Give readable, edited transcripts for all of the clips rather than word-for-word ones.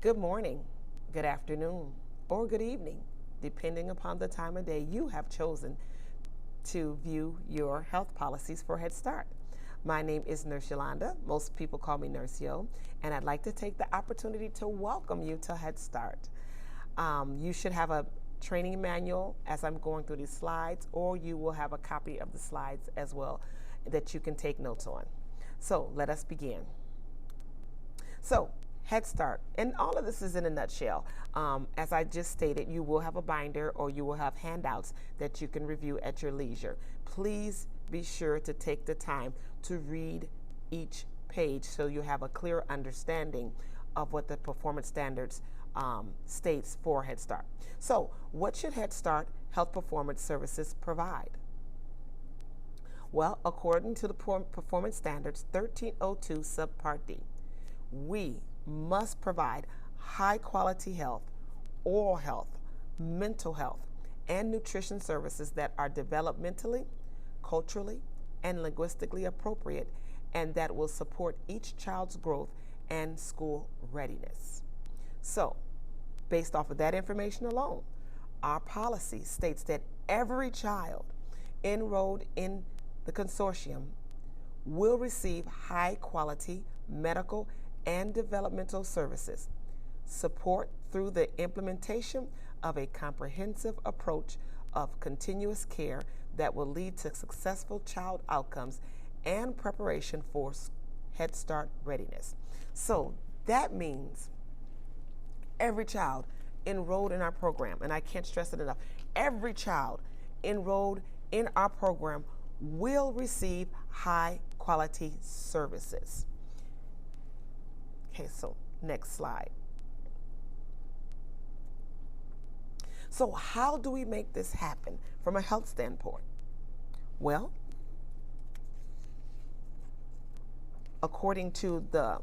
Good morning, good afternoon, or good evening, depending upon the time of day you have chosen to view your health policies for Head Start. My name is Nurse Yolanda. Most people call me Nurse Yo, and I'd like to take the opportunity to welcome you to Head Start. You should have a training manual as I'm going through these slides, or you will have a copy of the slides as well that you can take notes on. So let us begin. So Head Start, and all of this is in a nutshell. As I just stated, you will have a binder or you will have handouts that you can review at your leisure. Please be sure to take the time to read each page so you have a clear understanding of what the performance standards states for Head Start. So what should Head Start Health Performance Services provide? Well, according to the performance standards 1302 subpart D, we must provide high quality health, oral health, mental health, and nutrition services that are developmentally, culturally, and linguistically appropriate and that will support each child's growth and school readiness. So, based off of that information alone, our policy states that every child enrolled in the consortium will receive high quality medical and developmental services, support through the implementation of a comprehensive approach of continuous care that will lead to successful child outcomes and preparation for Head Start readiness. So that means every child enrolled in our program, and I can't stress it enough, every child enrolled in our program will receive high quality services. Okay, so next slide. So how do we make this happen from a health standpoint? Well, according to the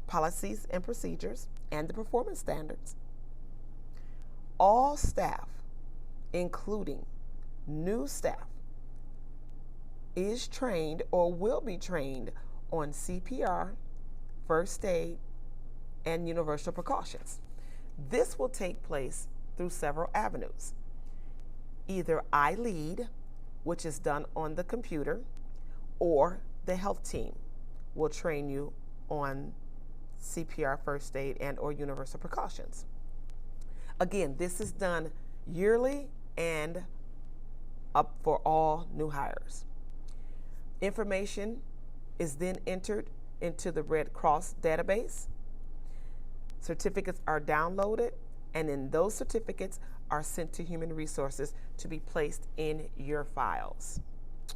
policies and procedures and the performance standards, all staff, including new staff, is trained or will be trained on CPR, first aid, and universal precautions. This will take place through several avenues. Either I lead, which is done on the computer, or the health team will train you on CPR, first aid, and or universal precautions. Again, this is done yearly and up for all new hires. Information is then entered into the Red Cross database. Certificates are downloaded, and then those certificates are sent to Human Resources to be placed in your files.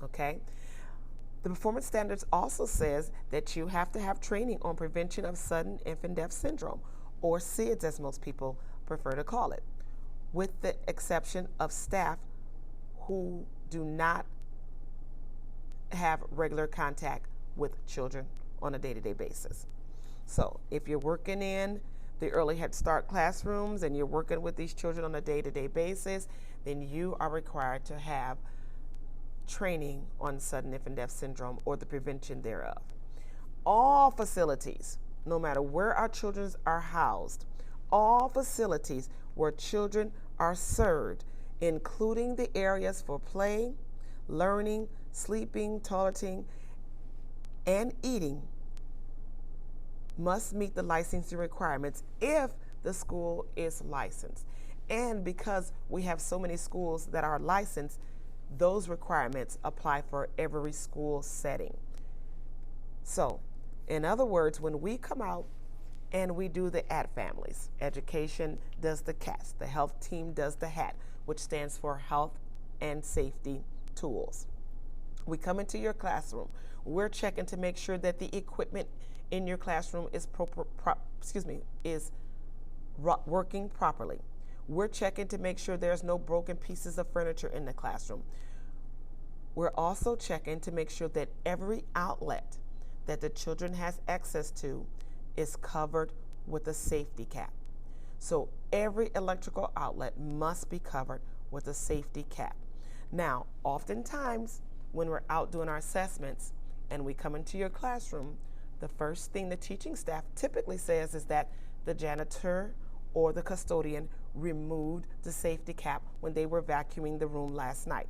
Okay? The performance standards also says that you have to have training on prevention of sudden infant death syndrome, or SIDS as most people prefer to call it, with the exception of staff who do not have regular contact with children on a day-to-day basis. So if you're working in the early Head Start classrooms and you're working with these children on a day-to-day basis, then you are required to have training on sudden infant death syndrome or the prevention thereof. All facilities, no matter where our children are housed, all facilities where children are served, including the areas for play, learning, sleeping, toileting, and eating, must meet the licensing requirements if the school is licensed. And because we have so many schools that are licensed, those requirements apply for every school setting. So, in other words, when we come out and we do the AT families, education does the CATS, the health team does the HAT, which stands for Health and Safety Tools. We come into your classroom, we're checking to make sure that the equipment in your classroom is working properly. We're checking to make sure there's no broken pieces of furniture in the classroom. We're also checking to make sure that every outlet that the children has access to is covered with a safety cap. So every electrical outlet must be covered with a safety cap. Now, oftentimes when we're out doing our assessments and we come into your classroom, the first thing the teaching staff typically says is that the janitor or the custodian removed the safety cap when they were vacuuming the room last night,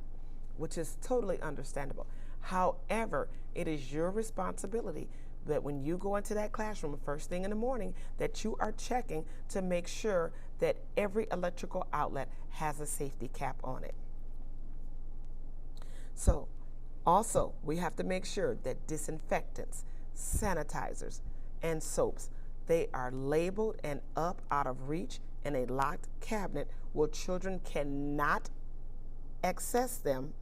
which is totally understandable. However, it is your responsibility that when you go into that classroom first thing in the morning, that you are checking to make sure that every electrical outlet has a safety cap on it. So also, we have to make sure that disinfectants, sanitizers, and soaps, they are labeled and up out of reach in a locked cabinet where children cannot access them,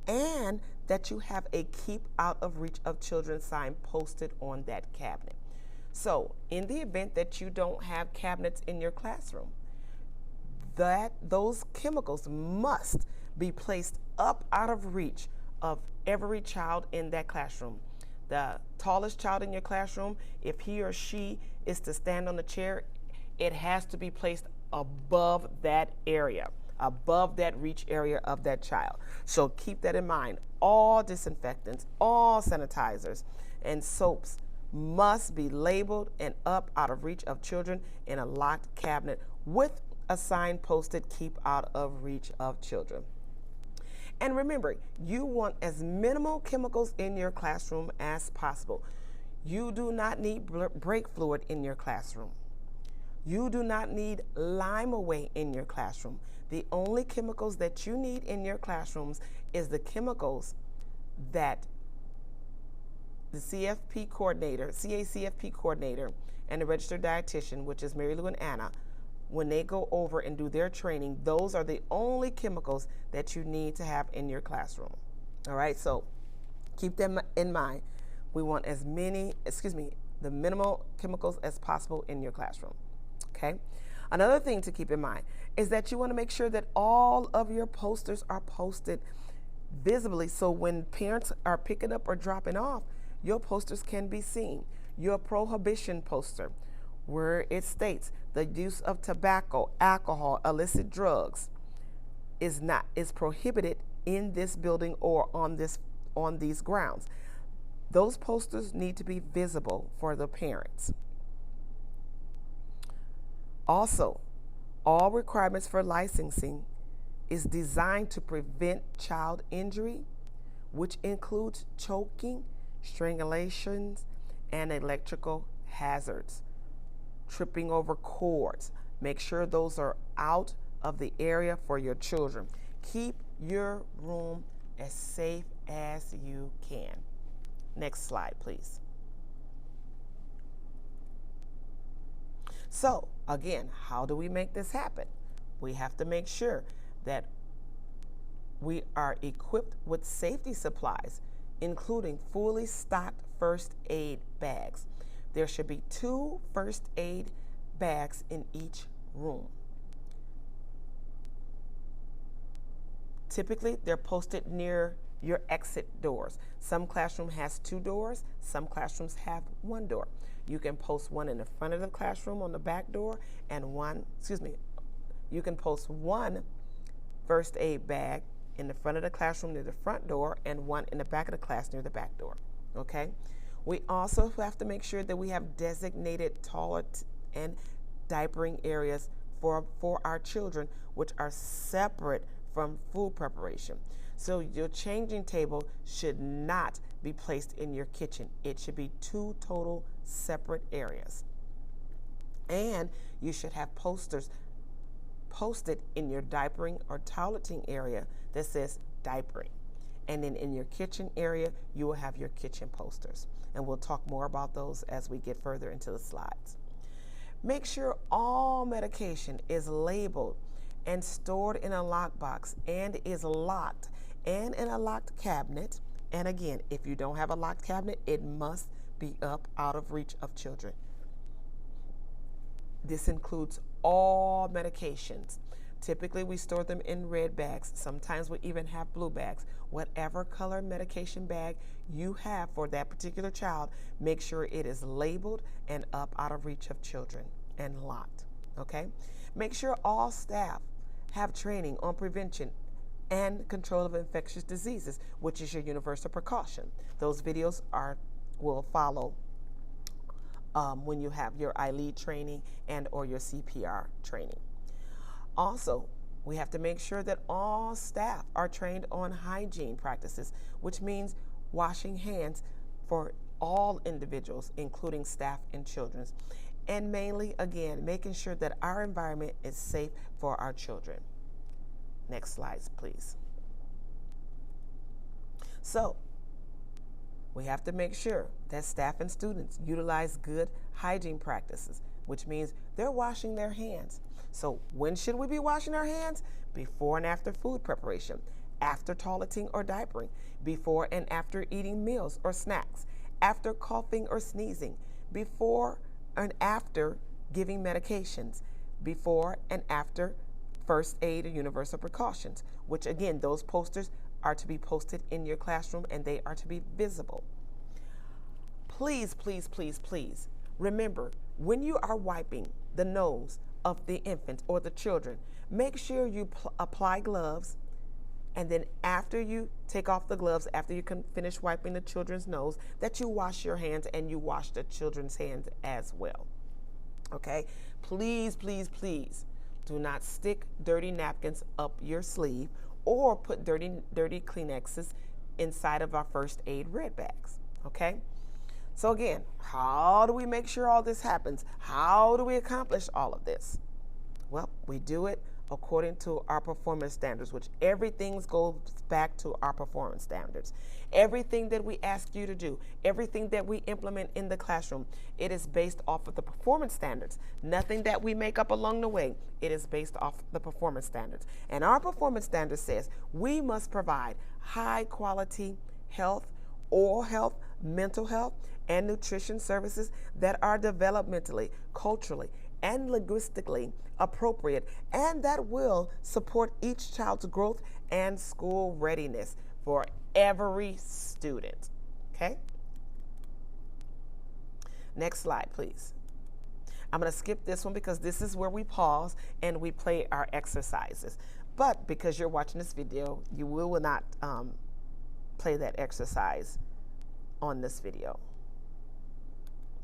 and that you have a keep out of reach of children sign posted on that cabinet. So in the event that you don't have cabinets in your classroom, those chemicals must be placed up out of reach of every child in that classroom. The tallest child in your classroom, if he or she is to stand on the chair, it has to be placed above that area, above that reach area of that child. So keep that in mind. All disinfectants, all sanitizers, and soaps must be labeled and up out of reach of children in a locked cabinet with a sign posted, keep out of reach of children. And remember, you want as minimal chemicals in your classroom as possible. You do not need brake fluid in your classroom. You do not need lime away in your classroom. The only chemicals that you need in your classrooms is the chemicals that the CACFP coordinator, and the registered dietitian, which is Mary Lou and Anna, when they go over and do their training, those are the only chemicals that you need to have in your classroom. All right, so keep them in mind. We want the minimal chemicals as possible in your classroom. Okay. Another thing to keep in mind is that you want to make sure that all of your posters are posted visibly, so when parents are picking up or dropping off, your posters can be seen. Your prohibition poster, where it states the use of tobacco, alcohol, illicit drugs is prohibited in this building or on these grounds. Those posters need to be visible for the parents. Also, all requirements for licensing is designed to prevent child injury, which includes choking, strangulations, and electrical hazards. Tripping over cords. Make sure those are out of the area for your children. Keep your room as safe as you can. Next slide, please. So, again, how do we make this happen? We have to make sure that we are equipped with safety supplies, including fully stocked first aid bags. There should be 2 first aid bags in each room. Typically, they're posted near your exit doors. Some classroom has 2 doors, some classrooms have 1 door. You can post one in the front of the classroom on the back door and you can post 1 first aid bag in the front of the classroom near the front door and 1 in the back of the class near the back door, okay? We also have to make sure that we have designated toilet and diapering areas for our children, which are separate from food preparation. So your changing table should not be placed in your kitchen. It should be 2 total separate areas. And you should have posters posted in your diapering or toileting area that says diapering. And then in your kitchen area, you will have your kitchen posters. And we'll talk more about those as we get further into the slides. Make sure all medication is labeled and stored in a lockbox and is locked and in a locked cabinet. And again, if you don't have a locked cabinet, it must be up out of reach of children. This includes all medications. Typically, we store them in red bags. Sometimes we even have blue bags. Whatever color medication bag you have for that particular child, make sure it is labeled and up out of reach of children and locked, okay? Make sure all staff have training on prevention and control of infectious diseases, which is your universal precaution. Those videos will follow when you have your ILEAD training and or your CPR training. Also, we have to make sure that all staff are trained on hygiene practices, which means washing hands for all individuals, including staff and children. And mainly, again, making sure that our environment is safe for our children. Next slides, please. So, we have to make sure that staff and students utilize good hygiene practices, which means they're washing their hands. So when should we be washing our hands? Before and after food preparation, after toileting or diapering, before and after eating meals or snacks, after coughing or sneezing, before and after giving medications, before and after first aid or universal precautions, which again, those posters are to be posted in your classroom and they are to be visible. Please, please, please, please remember, when you are wiping the nose of the infant or the children, make sure you apply gloves, and then after you take off the gloves, after you can finish wiping the children's nose, that you wash your hands and you wash the children's hands as well. Okay? Please, please, please do not stick dirty napkins up your sleeve or put dirty Kleenexes inside of our first aid red bags. Okay? So again, how do we make sure all this happens? How do we accomplish all of this? Well, we do it according to our performance standards, which everything goes back to our performance standards. Everything that we ask you to do, everything that we implement in the classroom, it is based off of the performance standards. Nothing that we make up along the way, it is based off the performance standards. And our performance standard says we must provide high quality health, oral health, mental health, and nutrition services that are developmentally, culturally, and linguistically appropriate, and that will support each child's growth and school readiness for every student. Okay? Next slide, please. I'm going to skip this one because this is where we pause and we play our exercises. But because you're watching this video, you will not play that exercise on this video.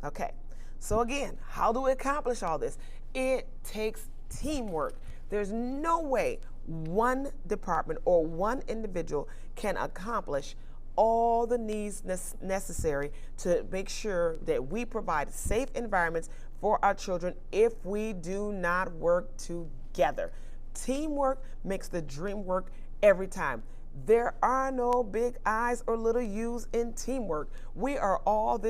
Okay, so again, how do we accomplish all this? It takes teamwork. There's no way one department or one individual can accomplish all the needs necessary to make sure that we provide safe environments for our children if we do not work together. Teamwork makes the dream work every time. There are no big I's or little U's in teamwork. We are all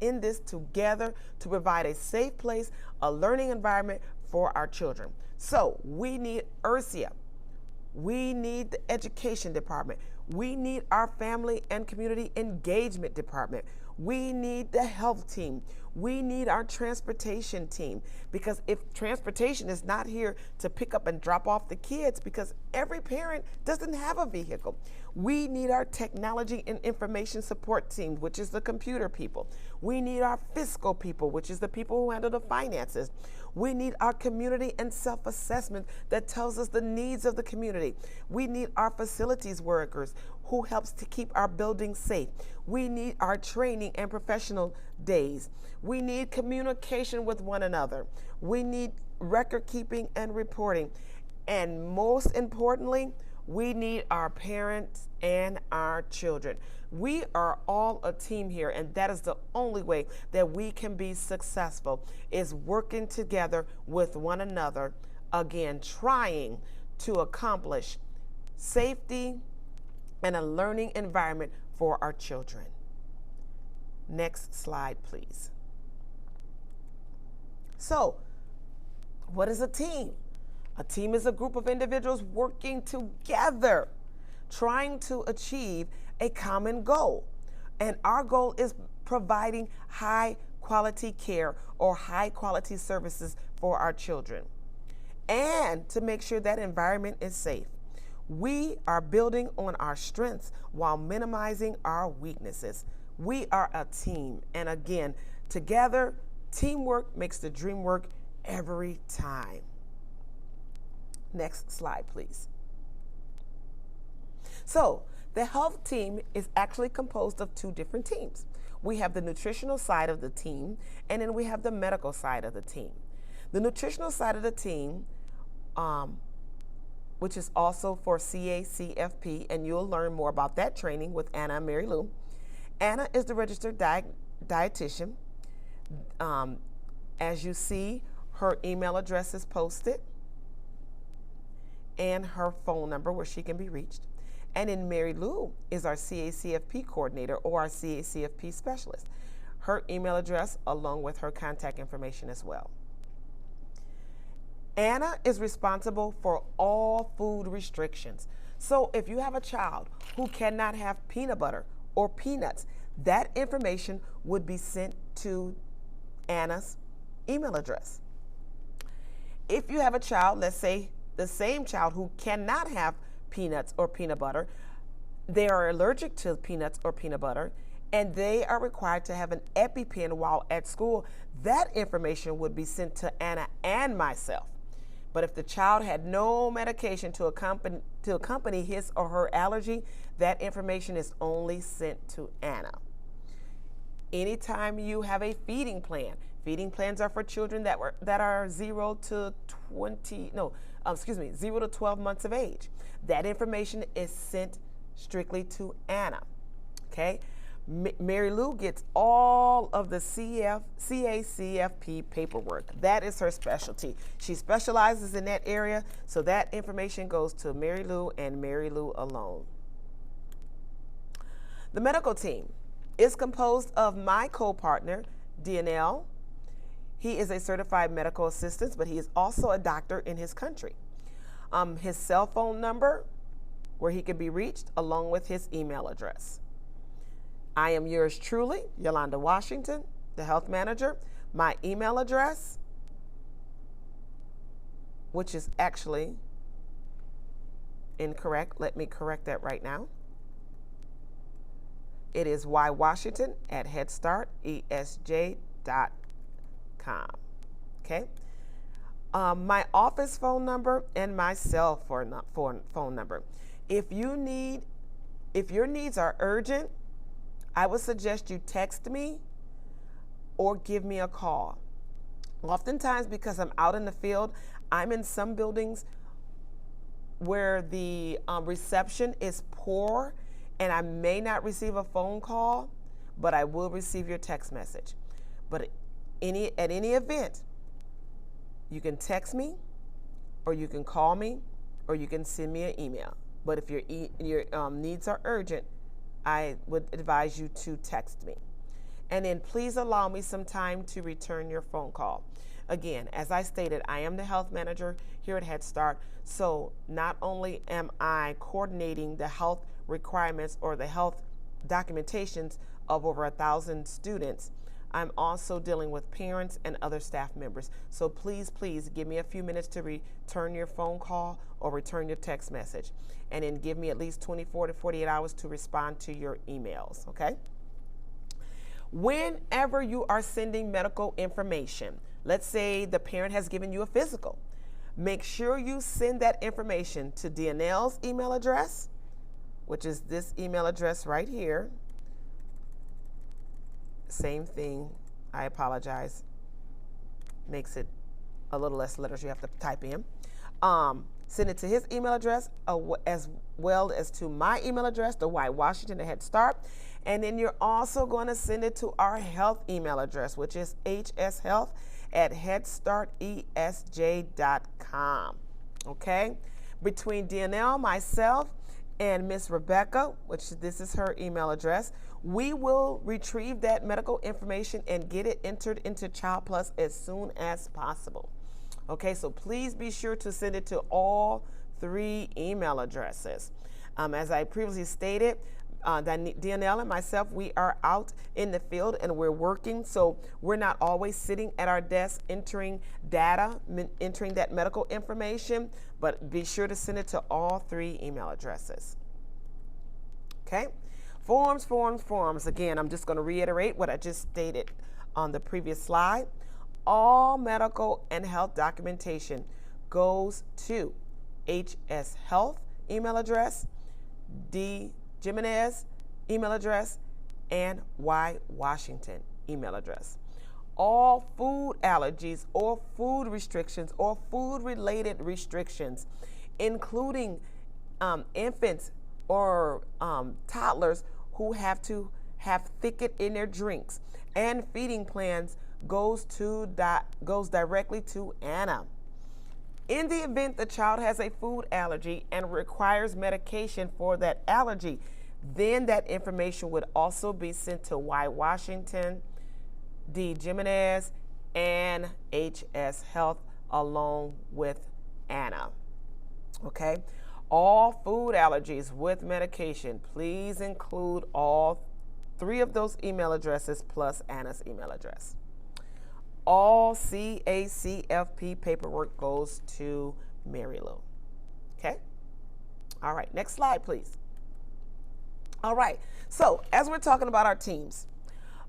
in this together to provide a safe place, a learning environment for our children. So we need URSIA. We need the education department. We need our family and community engagement department. We need the health team. We need our transportation team, because if transportation is not here to pick up and drop off the kids, because every parent doesn't have a vehicle. We need our technology and information support team, which is the computer people. We need our fiscal people, which is the people who handle the finances. We need our community and self-assessment that tells us the needs of the community. We need our facilities workers who helps to keep our buildings safe. We need our training and professional days. We need communication with one another. We need record keeping and reporting. And most importantly, we need our parents and our children. We are all a team here, and that is the only way that we can be successful, is working together with one another, again, trying to accomplish safety and a learning environment for our children. Next slide, please. So, what is a team? A team is a group of individuals working together, trying to achieve a common goal. And our goal is providing high quality care or high quality services for our children, and to make sure that environment is safe. We are building on our strengths while minimizing our weaknesses. We are a team, and again, together, teamwork makes the dream work every time. Next slide, please. So, the health team is actually composed of two different teams. we have the nutritional side of the team, and then we have the medical side of the team. The nutritional side of the team, which is also for CACFP, and you'll learn more about that training with Anna and Mary Lou. Anna is the registered dietitian. As you see, her email address is posted and her phone number where she can be reached. And then Mary Lou is our CACFP coordinator or our CACFP specialist. Her email address along with her contact information as well. Anna is responsible for all food restrictions. So if you have a child who cannot have peanut butter or peanuts, that information would be sent to Anna's email address. If you have a child, let's say the same child who cannot have peanuts or peanut butter, they are allergic to peanuts or peanut butter, and they are required to have an EpiPen while at school, that information would be sent to Anna and myself. But if the child had no medication to accompany his or her allergy, that information is only sent to Anna. Anytime you have a feeding plan, feeding plans are for children that are 0 to 12 months of age. That information is sent strictly to Anna. Okay? Mary Lou gets all of the CACFP paperwork. That is her specialty. She specializes in that area, so that information goes to Mary Lou and Mary Lou alone. The medical team is composed of my co-partner, DNL. He is a certified medical assistant, but he is also a doctor in his country. His cell phone number, where he can be reached, along with his email address. I am yours truly, Yolanda Washington, the health manager. My email address, which is actually incorrect. Let me correct that right now. It is ywashington@headstartesj.com. Okay. My office phone number and my cell phone number. If your needs are urgent, I would suggest you text me or give me a call. Oftentimes, because I'm out in the field, I'm in some buildings where the reception is poor, and I may not receive a phone call, but I will receive your text message. But at any event, you can text me, or you can call me, or you can send me an email. But if your needs are urgent, I would advise you to text me. And then please allow me some time to return your phone call. Again, as I stated, I am the health manager here at Head Start. So not only am I coordinating the health requirements or the health documentations of over 1,000 students, I'm also dealing with parents and other staff members. So please give me a few minutes to return your phone call or return your text message. And then give me at least 24 to 48 hours to respond to your emails, okay? Whenever you are sending medical information, let's say the parent has given you a physical, make sure you send that information to DNL's email address, which is this email address right here. Same thing, I apologize, makes it a little less letters you have to type in. Send it to his email address as well as to my email address, the Y Washington at Head Start. And then you're also going to send it to our health email address, which is hshealth@headstartesj.com. Okay? Between DNL, myself, and Miss Rebecca, which this is her email address, we will retrieve that medical information and get it entered into Child Plus as soon as possible. Okay, so please be sure to send it to all 3 email addresses. As I previously stated, DNL and myself, we are out in the field and we're working, so we're not always sitting at our desk entering data, entering that medical information, but be sure to send it to all 3 email addresses. Okay? Forms. Again, I'm just going to reiterate what I just stated on the previous slide. All medical and health documentation goes to HS Health email address, D Jimenez email address, and @Washington email address. All food allergies or food restrictions or food-related restrictions, including infants or toddlers who have to have thicket in their drinks, and feeding plans goes directly to Anna. In the event the child has a food allergy and requires medication for that allergy, then that information would also be sent to Washington, D. Jimenez, and HS Health along with Anna. Okay? All food allergies with medication, please include all 3 of those email addresses plus Anna's email address. All CACFP paperwork goes to Mary Lou. Okay? All right, next slide, please. All right, so as we're talking about our teams,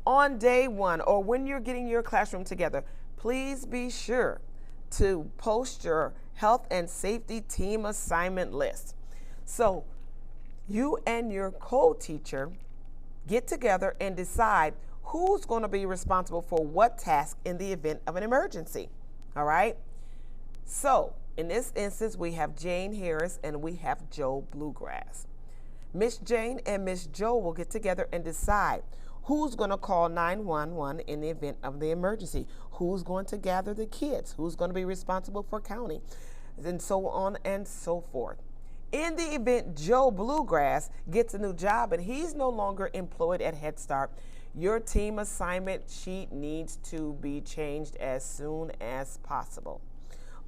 on day 1 or when you're getting your classroom together, please be sure to post your health and safety team assignment list. So you and your co-teacher get together and decide who's going to be responsible for what task in the event of an emergency. All right? So in this instance, we have Jane Harris and we have Joe Bluegrass. Miss Jane and Miss Joe will get together and decide who's going to call 911 in the event of the emergency, who's going to gather the kids, who's going to be responsible for counting, and so on and so forth. In the event Joe Bluegrass gets a new job and he's no longer employed at Head Start, your team assignment sheet needs to be changed as soon as possible.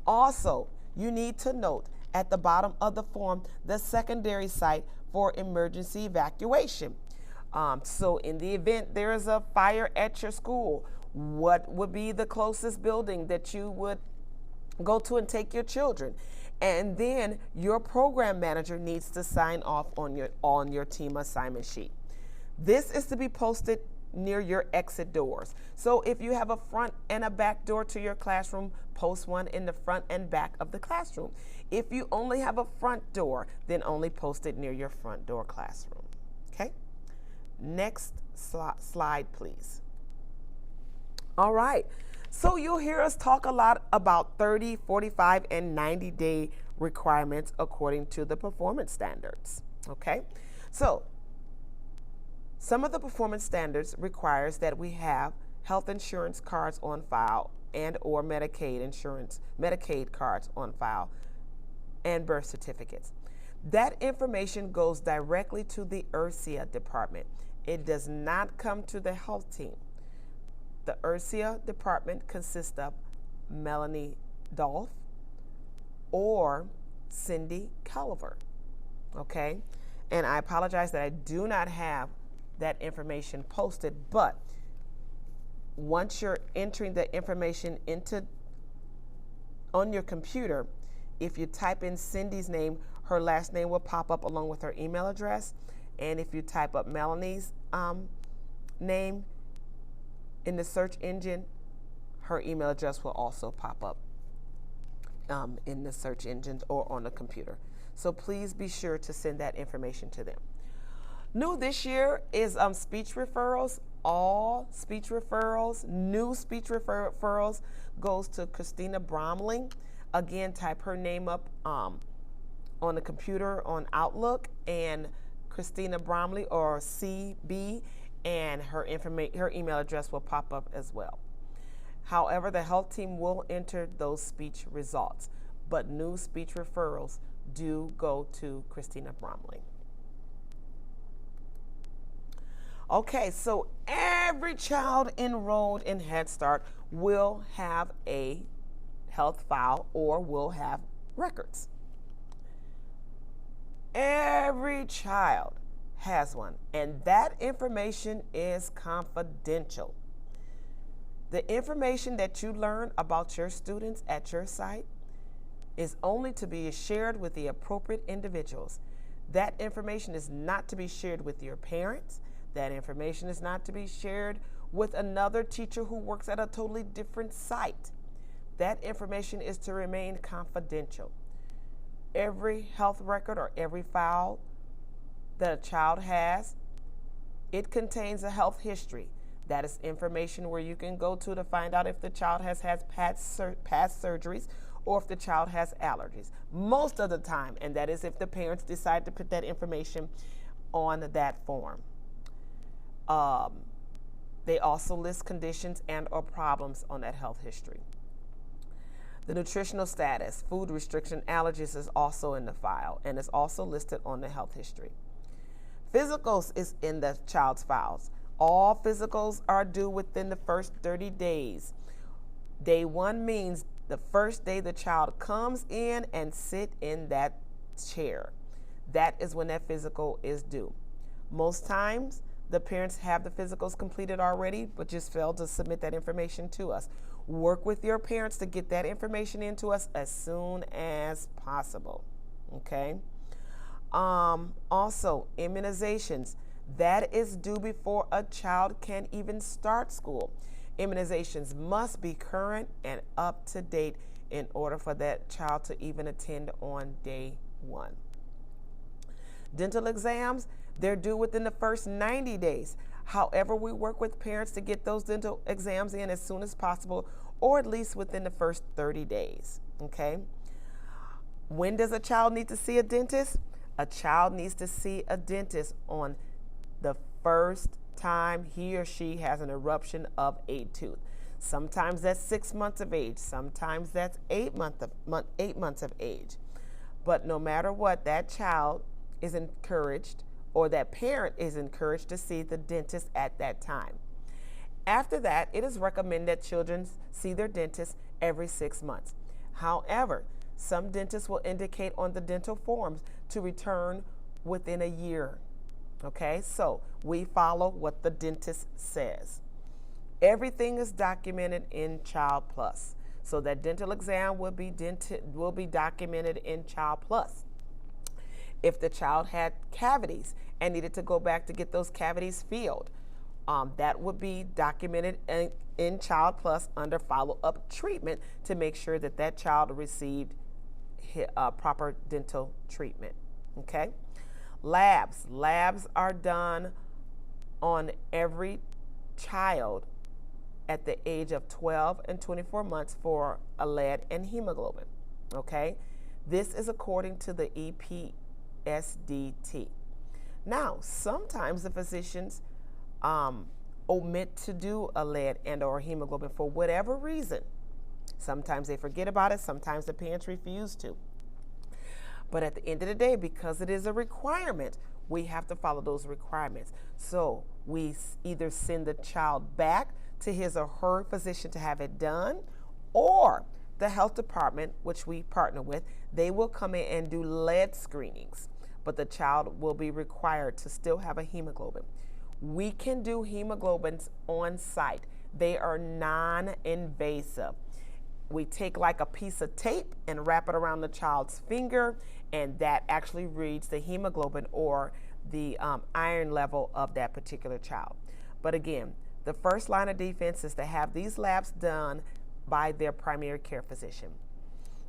Also, you need to note at the bottom of the form the secondary site for emergency evacuation. So in the event there is a fire at your school, what would be the closest building that you would go to and take your children? And then your program manager needs to sign off on your team assignment sheet. This is to be posted near your exit doors. So if you have a front and a back door to your classroom, post one in the front and back of the classroom. If you only have a front door, then only post it near your front door classroom. Okay? Next slide, please. All right. So you'll hear us talk a lot about 30, 45, and 90-day requirements according to the performance standards. Okay? So some of the performance standards requires that we have health insurance cards on file and or Medicaid cards on file and birth certificates. That information goes directly to the URSIA department. It does not come to the health team. The URSIA department consists of Melanie Dolph or Cindy Culliver. Okay? And I apologize that I do not have that information posted, but once you're entering the information on your computer, if you type in Cindy's name, her last name will pop up along with her email address. And if you type up Melanie's name in the search engine, her email address will also pop up in the search engines or on the computer. So please be sure to send that information to them. New this year is speech referrals. All speech referrals, new speech referrals goes to Christina Bromley. Again, type her name up on the computer on Outlook and Christina Bromley or CB, and her email address will pop up as well. However, the health team will enter those speech results, but new speech referrals do go to Christina Bromley. Okay, so every child enrolled in Head Start will have a health file or will have records. Every child has one, and that information is confidential. The information that you learn about your students at your site is only to be shared with the appropriate individuals. That information is not to be shared with your parents. That information is not to be shared with another teacher who works at a totally different site. That information is to remain confidential. Every health record or every file that a child has It contains a health history. That is information where you can go to find out if the child has had past surgeries or if the child has allergies. Most of the time, and that is if the parents decide to put that information on that form. They also list conditions and or problems on that health history. The nutritional status, food restriction, allergies is also in the file and is also listed on the health history. Physicals is in the child's files. All physicals are due within the first 30 days. Day 1 means the first day the child comes in and sit in that chair. That is when that physical is due. Most times, the parents have the physicals completed already, but just failed to submit that information to us. Work with your parents to get that information into us as soon as possible, okay? Also, immunizations. That is due before a child can even start school. Immunizations must be current and up to date in order for that child to even attend on day 1. Dental exams, they're due within the first 90 days. However, we work with parents to get those dental exams in as soon as possible, or at least within the first 30 days, okay? When does a child need to see a dentist? A child needs to see a dentist on the first time he or she has an eruption of a tooth. Sometimes that's 6 months of age. Sometimes that's 8 months of age. But no matter what, that child is encouraged, or that parent is encouraged to see the dentist at that time. After that, it is recommended that children see their dentist every 6 months. However, some dentists will indicate on the dental forms to return within a year. Okay, so we follow what the dentist says. Everything is documented in Child Plus. So that dental exam will be documented in Child Plus. If the child had cavities and needed to go back to get those cavities filled, that would be documented in Child Plus under follow-up treatment to make sure that that child received proper dental treatment. Okay? Labs are done on every child at the age of 12 and 24 months for a lead and hemoglobin. Okay? This is according to the EPSDT. Now, sometimes the physicians omit to do a lead and or hemoglobin for whatever reason. Sometimes they forget about it. Sometimes the parents refuse to. But at the end of the day, because it is a requirement, we have to follow those requirements. So we either send the child back to his or her physician to have it done, or the health department, which we partner with, they will come in and do lead screenings. But the child will be required to still have a hemoglobin. We can do hemoglobins on site. They are non-invasive. We take like a piece of tape and wrap it around the child's finger, and that actually reads the hemoglobin or the iron level of that particular child. But again, the first line of defense is to have these labs done by their primary care physician.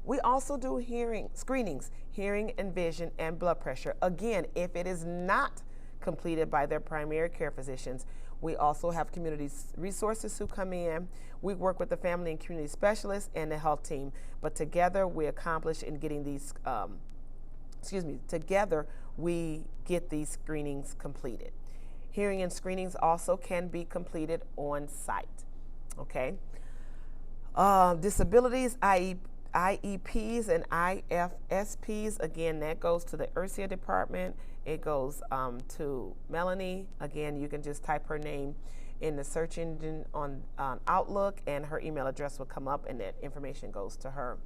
We also do hearing screenings, hearing and vision and blood pressure. Again, if it is not completed by their primary care physicians, we also have community resources who come in. We work with the family and community specialists and the health team, but together we accomplish in getting these, together we get these screenings completed. Hearing and screenings also can be completed on site, okay? Disabilities, IEPs and IFSPs, again, that goes to the URSIA department. It goes to Melanie. Again, you can just type her name in the search engine on Outlook, and her email address will come up, and that information goes to her.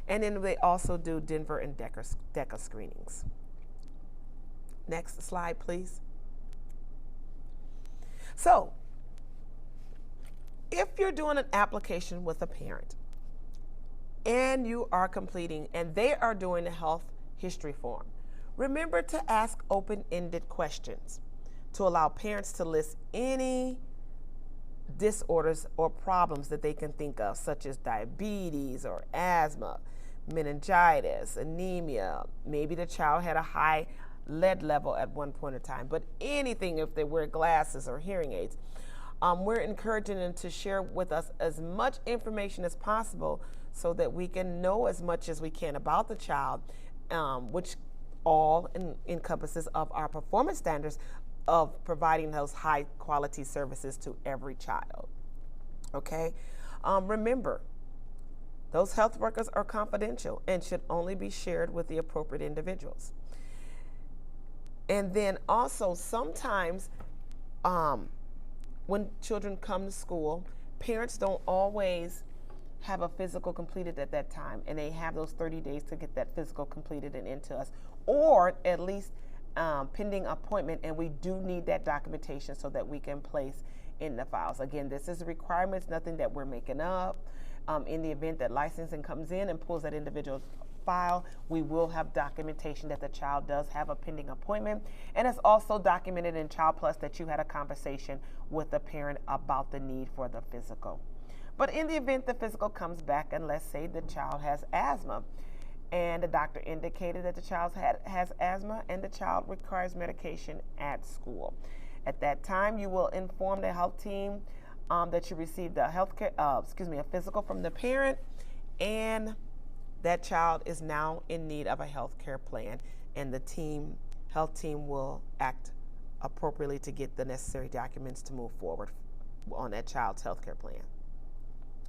And then they also do Denver and DECA screenings. Next slide, please. So, if you're doing an application with a parent and you are completing, and they are doing the health history form, remember to ask open-ended questions to allow parents to list any disorders or problems that they can think of, such as diabetes or asthma, meningitis, anemia. Maybe the child had a high lead level at one point in time. But anything, if they wear glasses or hearing aids, we're encouraging them to share with us as much information as possible so that we can know as much as we can about the child, which all encompasses of our performance standards of providing those high quality services to every child. Okay? Remember, those health workers are confidential and should only be shared with the appropriate individuals. And then also sometimes when children come to school, parents don't always have a physical completed at that time, and they have those 30 days to get that physical completed and into us, or at least pending appointment, and we do need that documentation so that we can place in the files. Again, this is a requirement, it's nothing that we're making up. In the event that licensing comes in and pulls that individual file, we will have documentation that the child does have a pending appointment, and it's also documented in Child Plus that you had a conversation with the parent about the need for the physical. But in the event the physical comes back, and let's say the child has asthma, and the doctor indicated that the child has asthma and the child requires medication at school, at that time you will inform the health team that you received a physical from the parent, and that child is now in need of a health care plan, and the health team will act appropriately to get the necessary documents to move forward on that child's health care plan.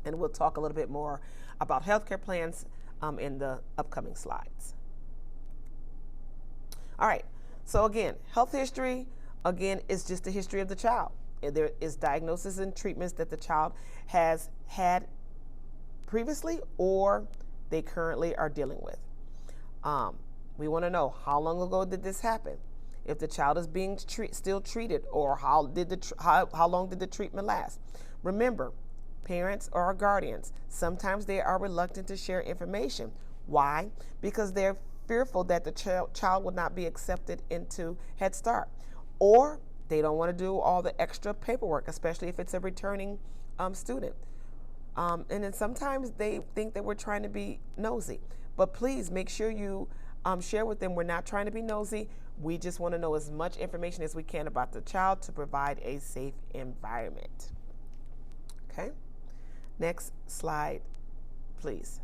And we'll talk a little bit more about health care plans in the upcoming slides. All right, so again, health history, again, is just the history of the child. There is diagnosis and treatments that the child has had previously or they currently are dealing with. We want to know, how long ago did this happen? If the child is being still treated, or how long did the treatment last? Remember, parents or guardians, sometimes they are reluctant to share information. Why? Because they're fearful that the child will not be accepted into Head Start, or they don't want to do all the extra paperwork, especially if it's a returning student. And then sometimes they think that we're trying to be nosy. But please make sure you share with them we're not trying to be nosy. We just want to know as much information as we can about the child to provide a safe environment. Okay? Next slide, please.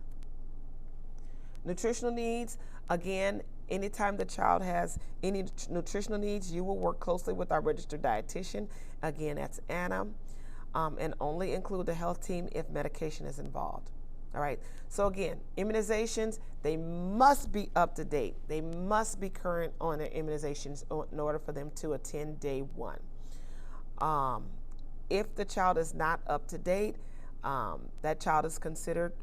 Nutritional needs. Again, anytime the child has any nutritional needs, you will work closely with our registered dietitian. Again, that's Anna. And only include the health team if medication is involved. All right. So again, immunizations, they must be up to date. They must be current on their immunizations in order for them to attend day one. If the child is not up to date, that child is considered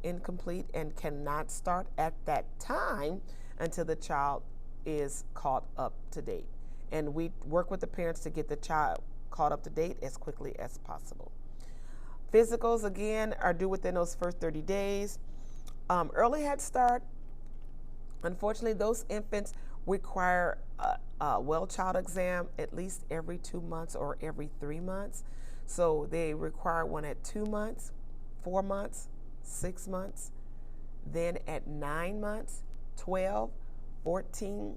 incomplete and cannot start at that time until the child is caught up to date. And we work with the parents to get the child caught up to date as quickly as possible. Physicals, again, are due within those first 30 days. Early Head Start, unfortunately, those infants require a well child exam at least every 2 months or every 3 months. So they require one at 2 months, 4 months, 6 months, then at 9 months, 12, 15,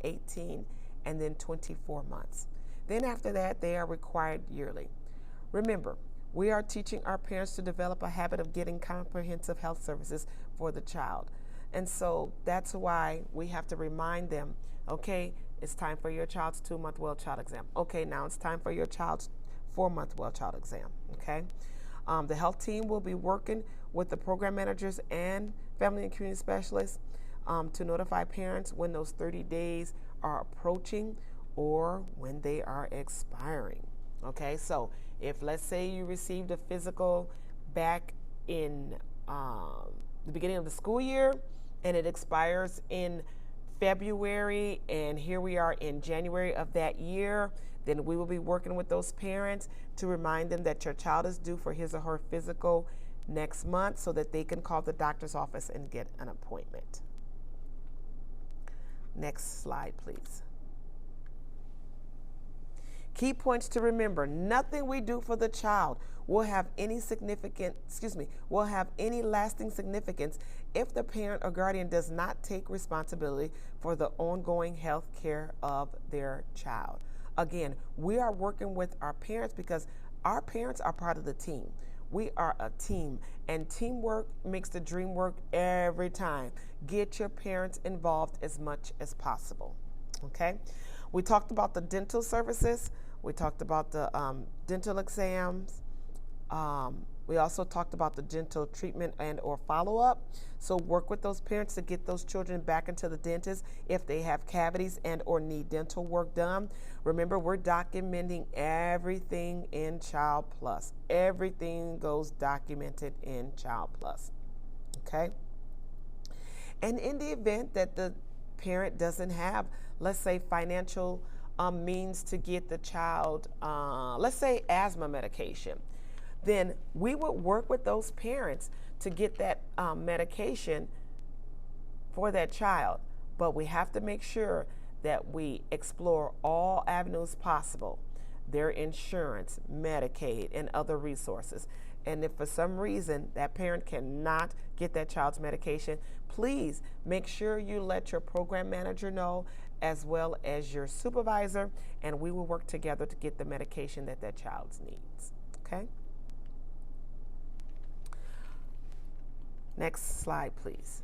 18, and then 24 months. Then after that, they are required yearly. Remember, we are teaching our parents to develop a habit of getting comprehensive health services for the child. And so that's why we have to remind them, okay, it's time for your child's 2-month well child exam. Okay, now it's time for your child's 4-month well child exam, okay? The health team will be working with the program managers and family and community specialists to notify parents when those 30 days are approaching or when they are expiring. Okay, so if, let's say, you received a physical back in the beginning of the school year and it expires in February, and here we are in January of that year, then we will be working with those parents to remind them that your child is due for his or her physical next month so that they can call the doctor's office and get an appointment. Next slide, please. Key points to remember: nothing we do for the child will have any lasting significance if the parent or guardian does not take responsibility for the ongoing health care of their child. Again, we are working with our parents because our parents are part of the team. We are a team, and teamwork makes the dream work every time. Get your parents involved as much as possible. Okay? We talked about the dental services. We talked about the dental exams. We also talked about the dental treatment and or follow-up. So work with those parents to get those children back into the dentist if they have cavities and or need dental work done. Remember, we're documenting everything in Child Plus. Everything goes documented in Child Plus. Okay? And in the event that the parent doesn't have, let's say, financial means to get the child, let's say, asthma medication, then we would work with those parents to get that medication for that child. But we have to make sure that we explore all avenues possible: their insurance, Medicaid, and other resources. And if for some reason that parent cannot get that child's medication, please make sure you let your program manager know, as well as your supervisor, and we will work together to get the medication that that child needs. Okay? Next slide, please.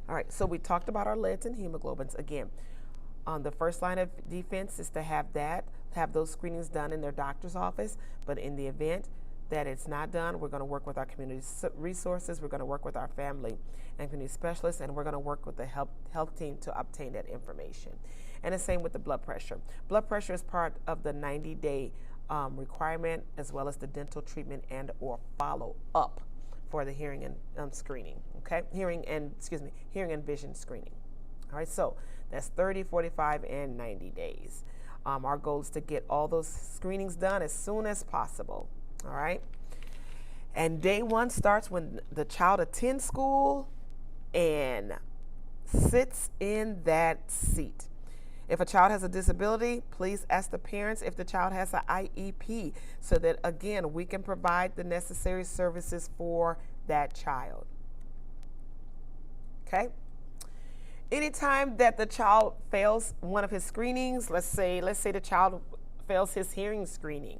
All right, so we talked about our leads and hemoglobins. Again, the first line of defense is to have those screenings done in their doctor's office. But in the event that it's not done, we're going to work with our community resources, we're going to work with our family and community specialists, and we're going to work with the health team to obtain that information. And the same with the blood pressure. Blood pressure is part of the 90-day requirement, as well as the dental treatment and or follow-up for the hearing and screening. Okay, hearing and vision screening. All right, so that's 30, 45, and 90 days. Our goal is to get all those screenings done as soon as possible. All right, and day one starts when the child attends school and sits in that seat. If a child has a disability, please ask the parents if the child has an IEP, so that, again, we can provide the necessary services for that child. Okay? Anytime that the child fails one of his screenings, let's say the child fails his hearing screening,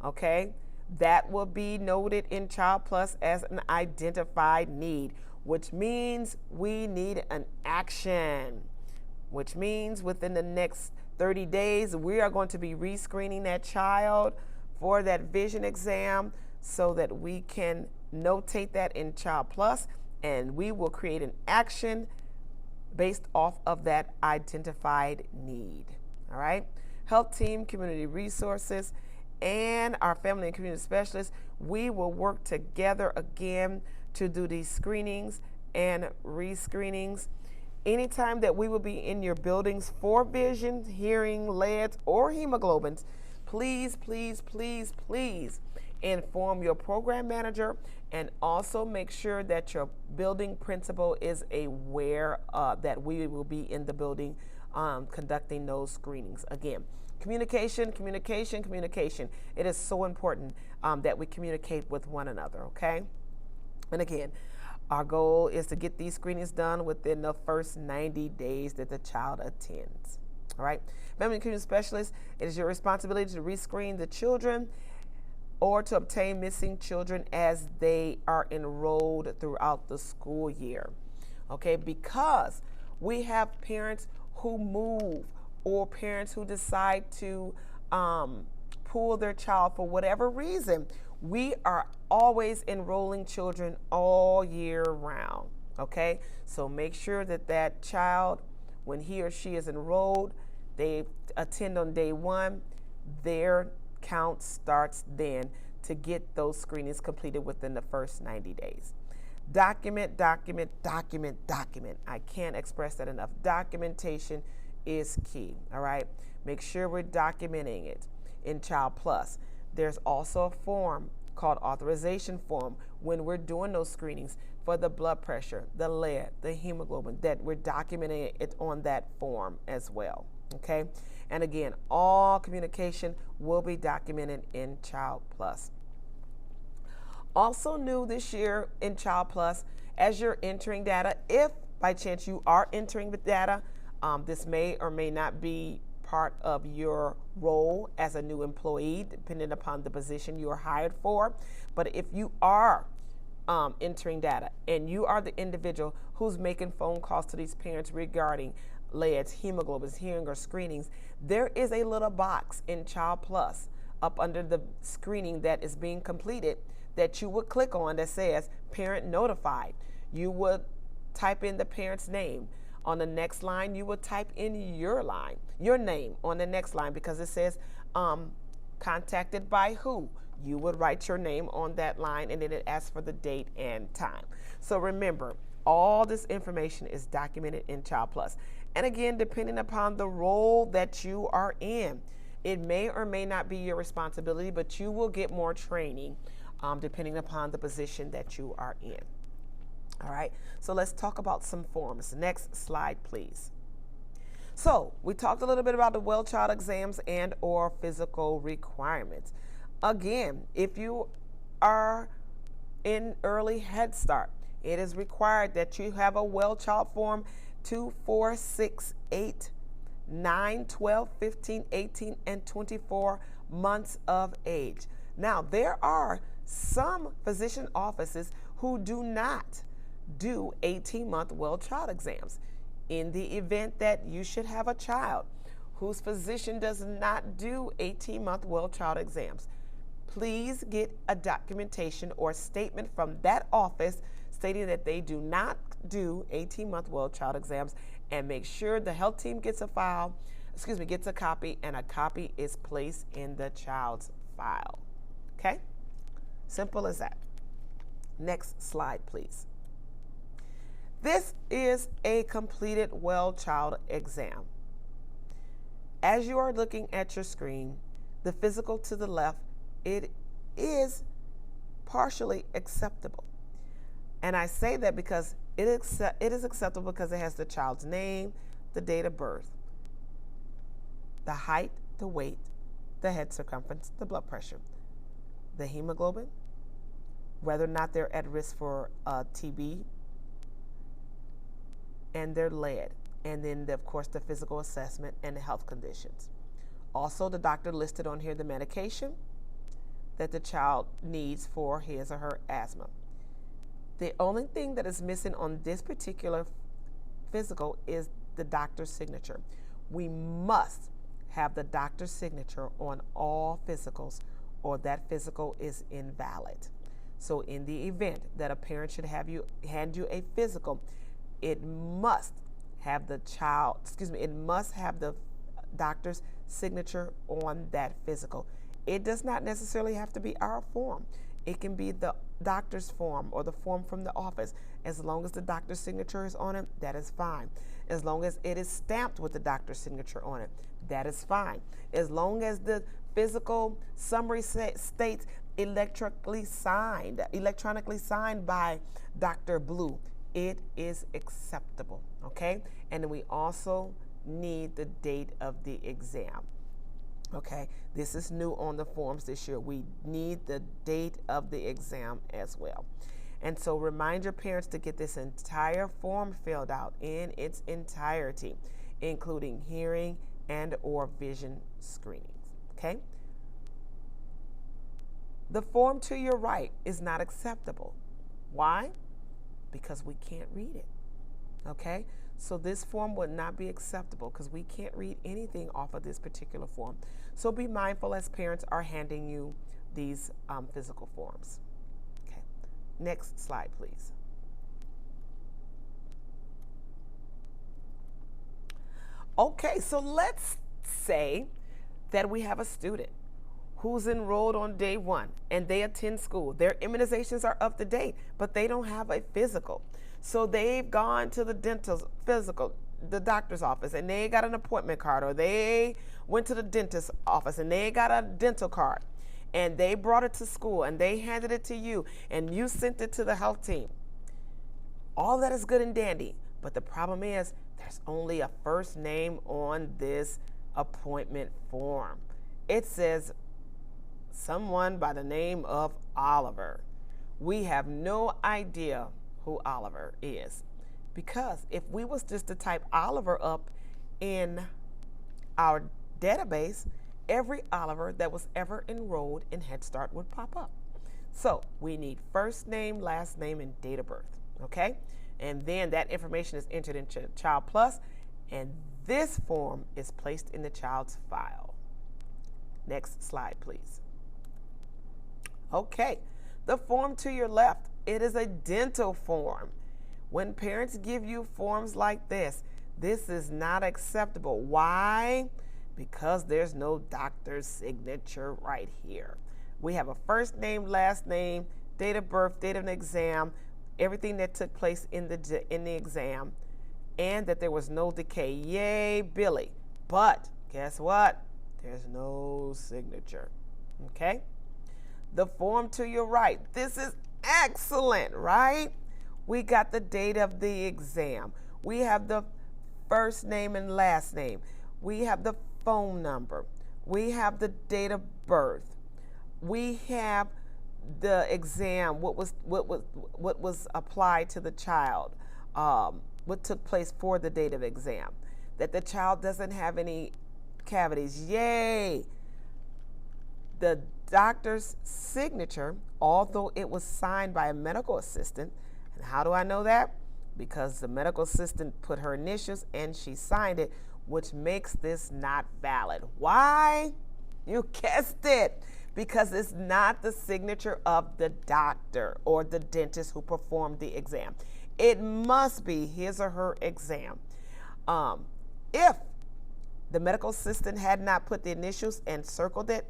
okay, that will be noted in Child Plus as an identified need, which means we need an action, which means within the next 30 days, we are going to be rescreening that child for that vision exam so that we can notate that in Child Plus, and we will create an action based off of that identified need. All right? Health team, community resources, and our family and community specialists, we will work together again to do these screenings and rescreenings. Anytime that we will be in your buildings for vision, hearing, leads, or hemoglobins, please, please, please, please inform your program manager, and also make sure that your building principal is aware that we will be in the building conducting those screenings. Again, communication, communication, communication. It is so important that we communicate with one another, okay? And again, our goal is to get these screenings done within the first 90 days that the child attends. All right? Family and community specialist, it is your responsibility to rescreen the children or to obtain missing children as they are enrolled throughout the school year. Okay? Because we have parents who move or parents who decide to pull their child for whatever reason. We are always enrolling children all year round, okay? So make sure that that child, when he or she is enrolled, they attend on day one, their count starts then to get those screenings completed within the first 90 days. Document, document, document, document. I can't express that enough. Documentation is key, all right? Make sure we're documenting it in Child Plus. There's also a form called authorization form when we're doing those screenings for the blood pressure, the lead, the hemoglobin, that we're documenting it on that form as well. Okay? And again, all communication will be documented in Child Plus. Also new this year in Child Plus, as you're entering data, if by chance you are entering the data, this may or may not be part of your role as a new employee, depending upon the position you are hired for. But if you are entering data and you are the individual who's making phone calls to these parents regarding leads, hemoglobins, hearing, or screenings, there is a little box in Child Plus up under the screening that is being completed that you would click on that says parent notified. You would type in the parent's name. On the next line, you would type in your name on the next line, because it says contacted by who. You would write your name on that line, and then it asks for the date and time. So remember, all this information is documented in Child Plus. And again, depending upon the role that you are in, it may or may not be your responsibility, but you will get more training depending upon the position that you are in. All right, so let's talk about some forms. Next slide, please. So we talked a little bit about the well child exams and or physical requirements. Again, if you are in early Head Start, it is required that you have a well child form 2, 4, 6, 8, 9, 12, 15, 18, and 24 months of age. Now, there are some physician offices who do not do 18-month well child exams. In the event that you should have a child whose physician does not do 18-month well child exams, please get a documentation or statement from that office stating that they do not do 18-month well child exams, and make sure the health team gets a copy, and a copy is placed in the child's file. Okay? Simple as that. Next slide, please. This is a completed well child exam. As you are looking at your screen, the physical to the left, it is partially acceptable. And I say that because it is acceptable because it has the child's name, the date of birth, the height, the weight, the head circumference, the blood pressure, the hemoglobin, whether or not they're at risk for TB, and their lead, and then of course the physical assessment and the health conditions. Also, the doctor listed on here the medication that the child needs for his or her asthma. The only thing that is missing on this particular physical is the doctor's signature. We must have the doctor's signature on all physicals, or that physical is invalid. So in the event that a parent should hand you a physical, it must have the doctor's signature on that physical. It does not necessarily have to be our form. It can be the doctor's form or the form from the office. As long as the doctor's signature is on it, that is fine. As long as it is stamped with the doctor's signature on it, that is fine. As long as the physical summary states electronically signed by Dr. Blue, it is acceptable, okay? And then we also need the date of the exam, okay? This is new on the forms this year. We need the date of the exam as well. And so remind your parents to get this entire form filled out in its entirety, including hearing and or vision screenings, okay? The form to your right is not acceptable. Why? Because we can't read it, okay? So this form would not be acceptable because we can't read anything off of this particular form. So be mindful as parents are handing you these physical forms. Okay, next slide, please. Okay, so let's say that we have a student who's enrolled on day one and they attend school. Their immunizations are up to date, but they don't have a physical. So they've gone to the the doctor's office, and they got an appointment card, or they went to the dentist's office and they got a dental card, and they brought it to school and they handed it to you and you sent it to the health team. All that is good and dandy, but the problem is There's only a first name on this appointment form. It says someone by the name of Oliver. We have no idea who Oliver is, because if we was just to type Oliver up in our database, every Oliver that was ever enrolled in Head Start would pop up. So we need first name, last name, and date of birth, okay? And then that information is entered into Child Plus, and this form is placed in the child's file. Next slide, please. Okay, the form to your left, it is a dental form. When parents give you forms like this is not acceptable. Why? Because there's no doctor's signature right here. We have a first name, last name, date of birth, date of an exam, everything that took place in the exam, and that there was no decay. Yay, Billy. But guess what? There's no signature. Okay? The form to your right. This is excellent, right? We got the date of the exam. We have the first name and last name. We have the phone number. We have the date of birth. We have the exam, what was applied to the child, what took place for the date of exam, that the child doesn't have any cavities. Yay! The doctor's signature, although it was signed by a medical assistant. And how do I know that? Because the medical assistant put her initials and she signed it, which makes this not valid. Why? You guessed it. Because it's not the signature of the doctor or the dentist who performed the exam. It must be his or her exam. If the medical assistant had not put the initials and circled it,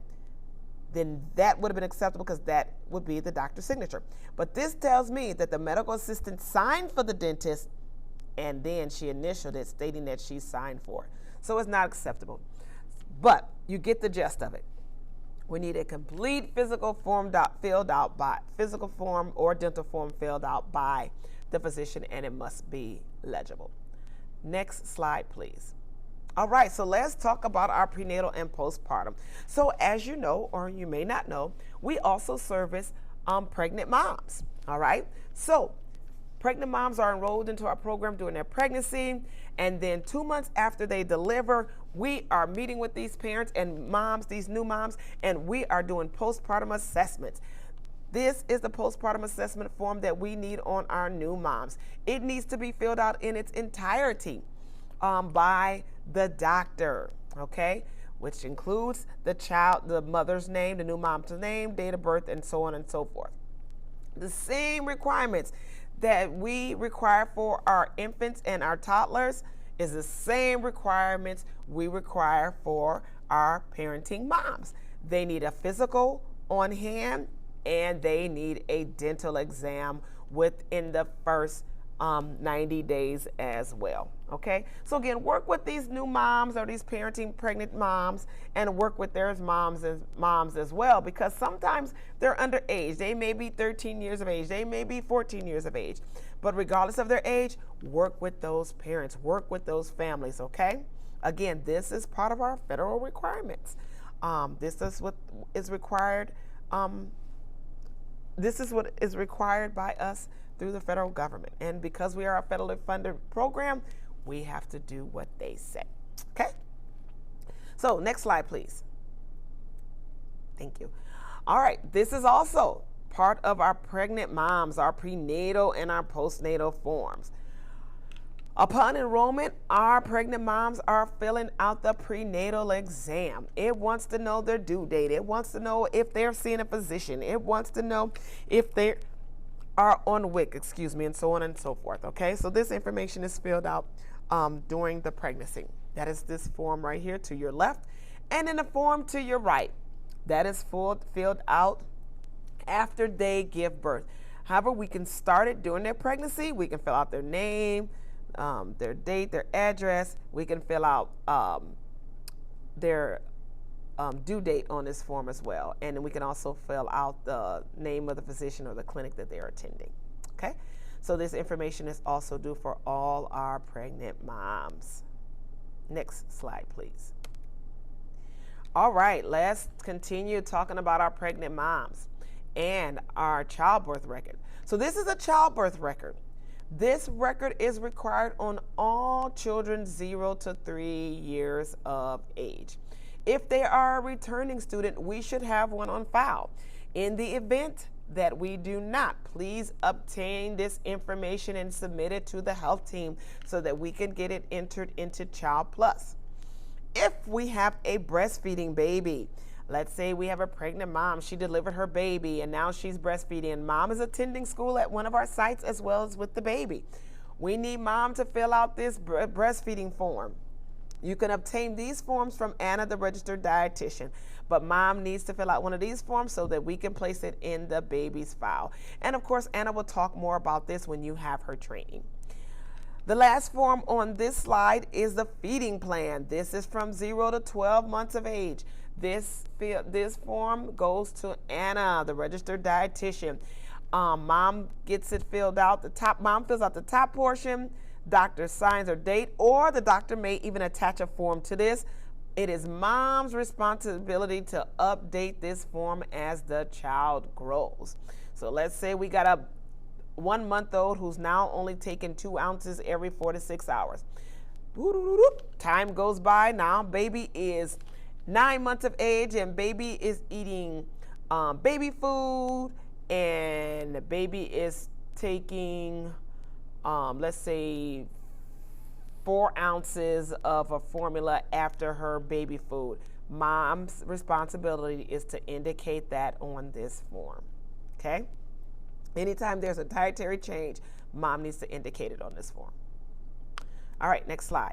then that would have been acceptable because that would be the doctor's signature. But this tells me that the medical assistant signed for the dentist and then she initialed it, stating that she signed for it. So it's not acceptable. But you get the gist of it. We need a complete physical form filled out by physical form or dental form filled out by the physician, and it must be legible. Next slide, please. All right, so let's talk about our prenatal and postpartum. So as you know, or you may not know, we also service pregnant moms. All right, so pregnant moms are enrolled into our program during their pregnancy, and then 2 months after they deliver, we are meeting with these parents and moms, these new moms, and we are doing postpartum assessments. This is the postpartum assessment form that we need on our new moms. It needs to be filled out in its entirety by the doctor, okay? Which includes the child, the mother's name, the new mom's name, date of birth, and so on and so forth. The same requirements that we require for our infants and our toddlers is the same requirements we require for our parenting moms. They need a physical on hand and they need a dental exam within the first 90 days as well. Okay, so again, work with these new moms or these parenting pregnant moms and work with their moms as well, because sometimes they're underage. They may be 13 years of age, they may be 14 years of age, but regardless of their age, work with those parents, work with those families. Okay, again, this is part of our federal requirements. This is what is required. This is what is required by us through the federal government, and because we are a federally funded program, we have to do what they say. Okay, so next slide, please. Thank you. All right, this is also part of our pregnant moms, our prenatal and our postnatal forms. Upon enrollment, our pregnant moms are filling out the prenatal exam. It wants to know their due date. It wants to know if they're seeing a physician. It wants to know if they are on WIC, and so on and so forth. Okay, so this information is filled out during the pregnancy. That is this form right here to your left, and then the form to your right. That is filled out after they give birth. However, we can start it during their pregnancy. We can fill out their name, their date, their address. We can fill out their due date on this form as well. And then we can also fill out the name of the physician or the clinic that they're attending. Okay, So this information is also due for all our pregnant moms. Next slide, please. All right, let's continue talking about our pregnant moms and our childbirth record. So this is a childbirth record. This record is required on all children 0 to 3 years of age. If they are a returning student, we should have one on file. In the event that we do not, please obtain this information and submit it to the health team so that we can get it entered into Child Plus. If we have a breastfeeding baby, let's say we have a pregnant mom, she delivered her baby and now she's breastfeeding. Mom is attending school at one of our sites as well as with the baby. We need mom to fill out this breastfeeding form. You can obtain these forms from Anna, the registered dietitian, but mom needs to fill out one of these forms so that we can place it in the baby's file. And of course, Anna will talk more about this when you have her training. The last form on this slide is the feeding plan. This is from 0 to 12 months of age. This form goes to Anna, the registered dietitian. Mom gets it filled out. Mom fills out the top portion. Doctor signs her date, or the doctor may even attach a form to this. It is mom's responsibility to update this form as the child grows. So let's say we got a 1-month-old who's now only taking 2 ounces every 4 to 6 hours. Time goes by. Now baby is 9 months of age and baby is eating baby food, and the baby is taking let's say 4 ounces of a formula after her baby food. Mom's responsibility is to indicate that on this form. Okay? Anytime there's a dietary change, mom needs to indicate it on this form. All right, next slide.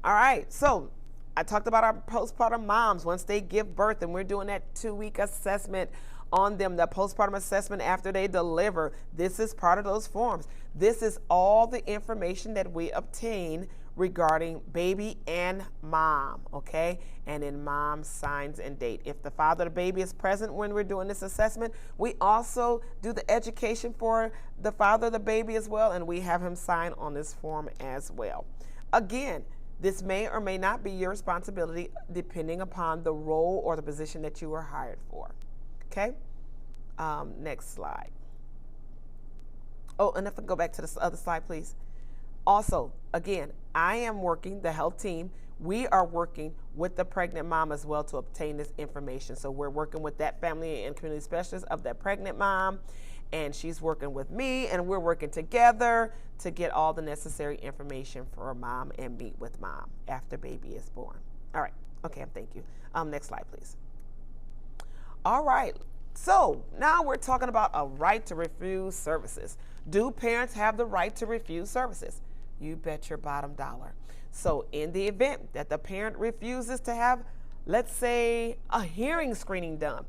All right, so I talked about our postpartum moms once they give birth, and we're doing that 2-week assessment on them, the postpartum assessment after they deliver. This is part of those forms. This is all the information that we obtain regarding baby and mom, okay? And then mom signs and date. If the father of the baby is present when we're doing this assessment, we also do the education for the father of the baby as well, and we have him sign on this form as well. Again, this may or may not be your responsibility depending upon the role or the position that you were hired for. Okay, next slide. Oh, and if I go back to the other slide, please. Also, again, I am working, the health team, we are working with the pregnant mom as well to obtain this information. So we're working with that family and community specialist of that pregnant mom, and she's working with me, and we're working together to get all the necessary information for mom and meet with mom after baby is born. All right, okay, thank you. Next slide, please. All right, so now we're talking about a right to refuse services. Do parents have the right to refuse services? You bet your bottom dollar. So in the event that the parent refuses to have, let's say, a hearing screening done,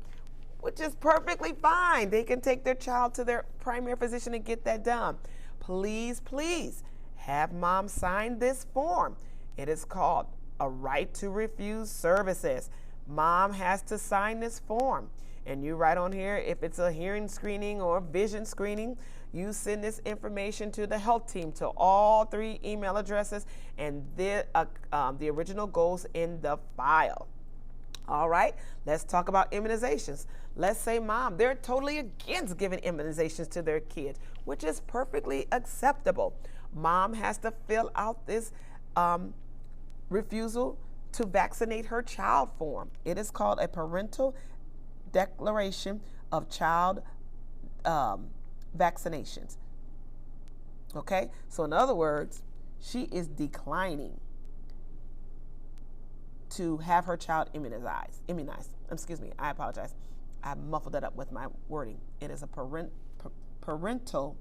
which is perfectly fine. They can take their child to their primary physician and get that done. Please, please have mom sign this form. It is called a right to refuse services. Mom has to sign this form, and you write on here if it's a hearing screening or vision screening. You send this information to the health team, to all 3 email addresses, and the original goes in the file. All right, let's talk about immunizations. Let's say mom, they're totally against giving immunizations to their kids, which is perfectly acceptable. Mom has to fill out this refusal to vaccinate her child form. It is called a parental declaration of child vaccinations. Okay, so in other words, she is declining to have her child immunized. Excuse me, I apologize. I muffled that up with my wording. It is a parental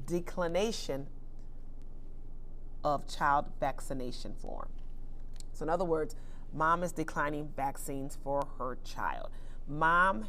declination of child vaccination form. So in other words, mom is declining vaccines for her child. Mom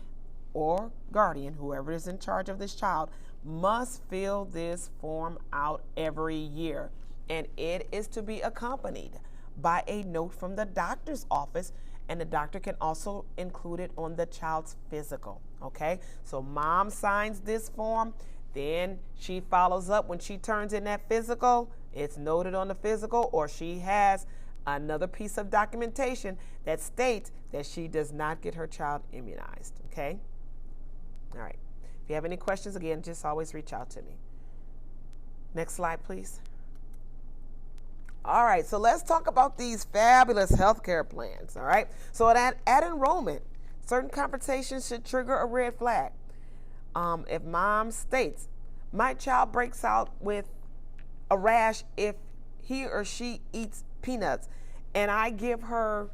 or guardian, whoever is in charge of this child, must fill this form out every year. And it is to be accompanied by a note from the doctor's office and the doctor can also include it on the child's physical. Okay, so mom signs this form, then she follows up when she turns in that physical. It's noted on the physical, or she has another piece of documentation that states that she does not get her child immunized. Okay, all right. If you have any questions, again, just always reach out to me. Next slide, please. All right, so let's talk about these fabulous healthcare plans. All right, so at enrollment, certain conversations should trigger a red flag. If mom states, my child breaks out with a rash if he or she eats peanuts, and I give her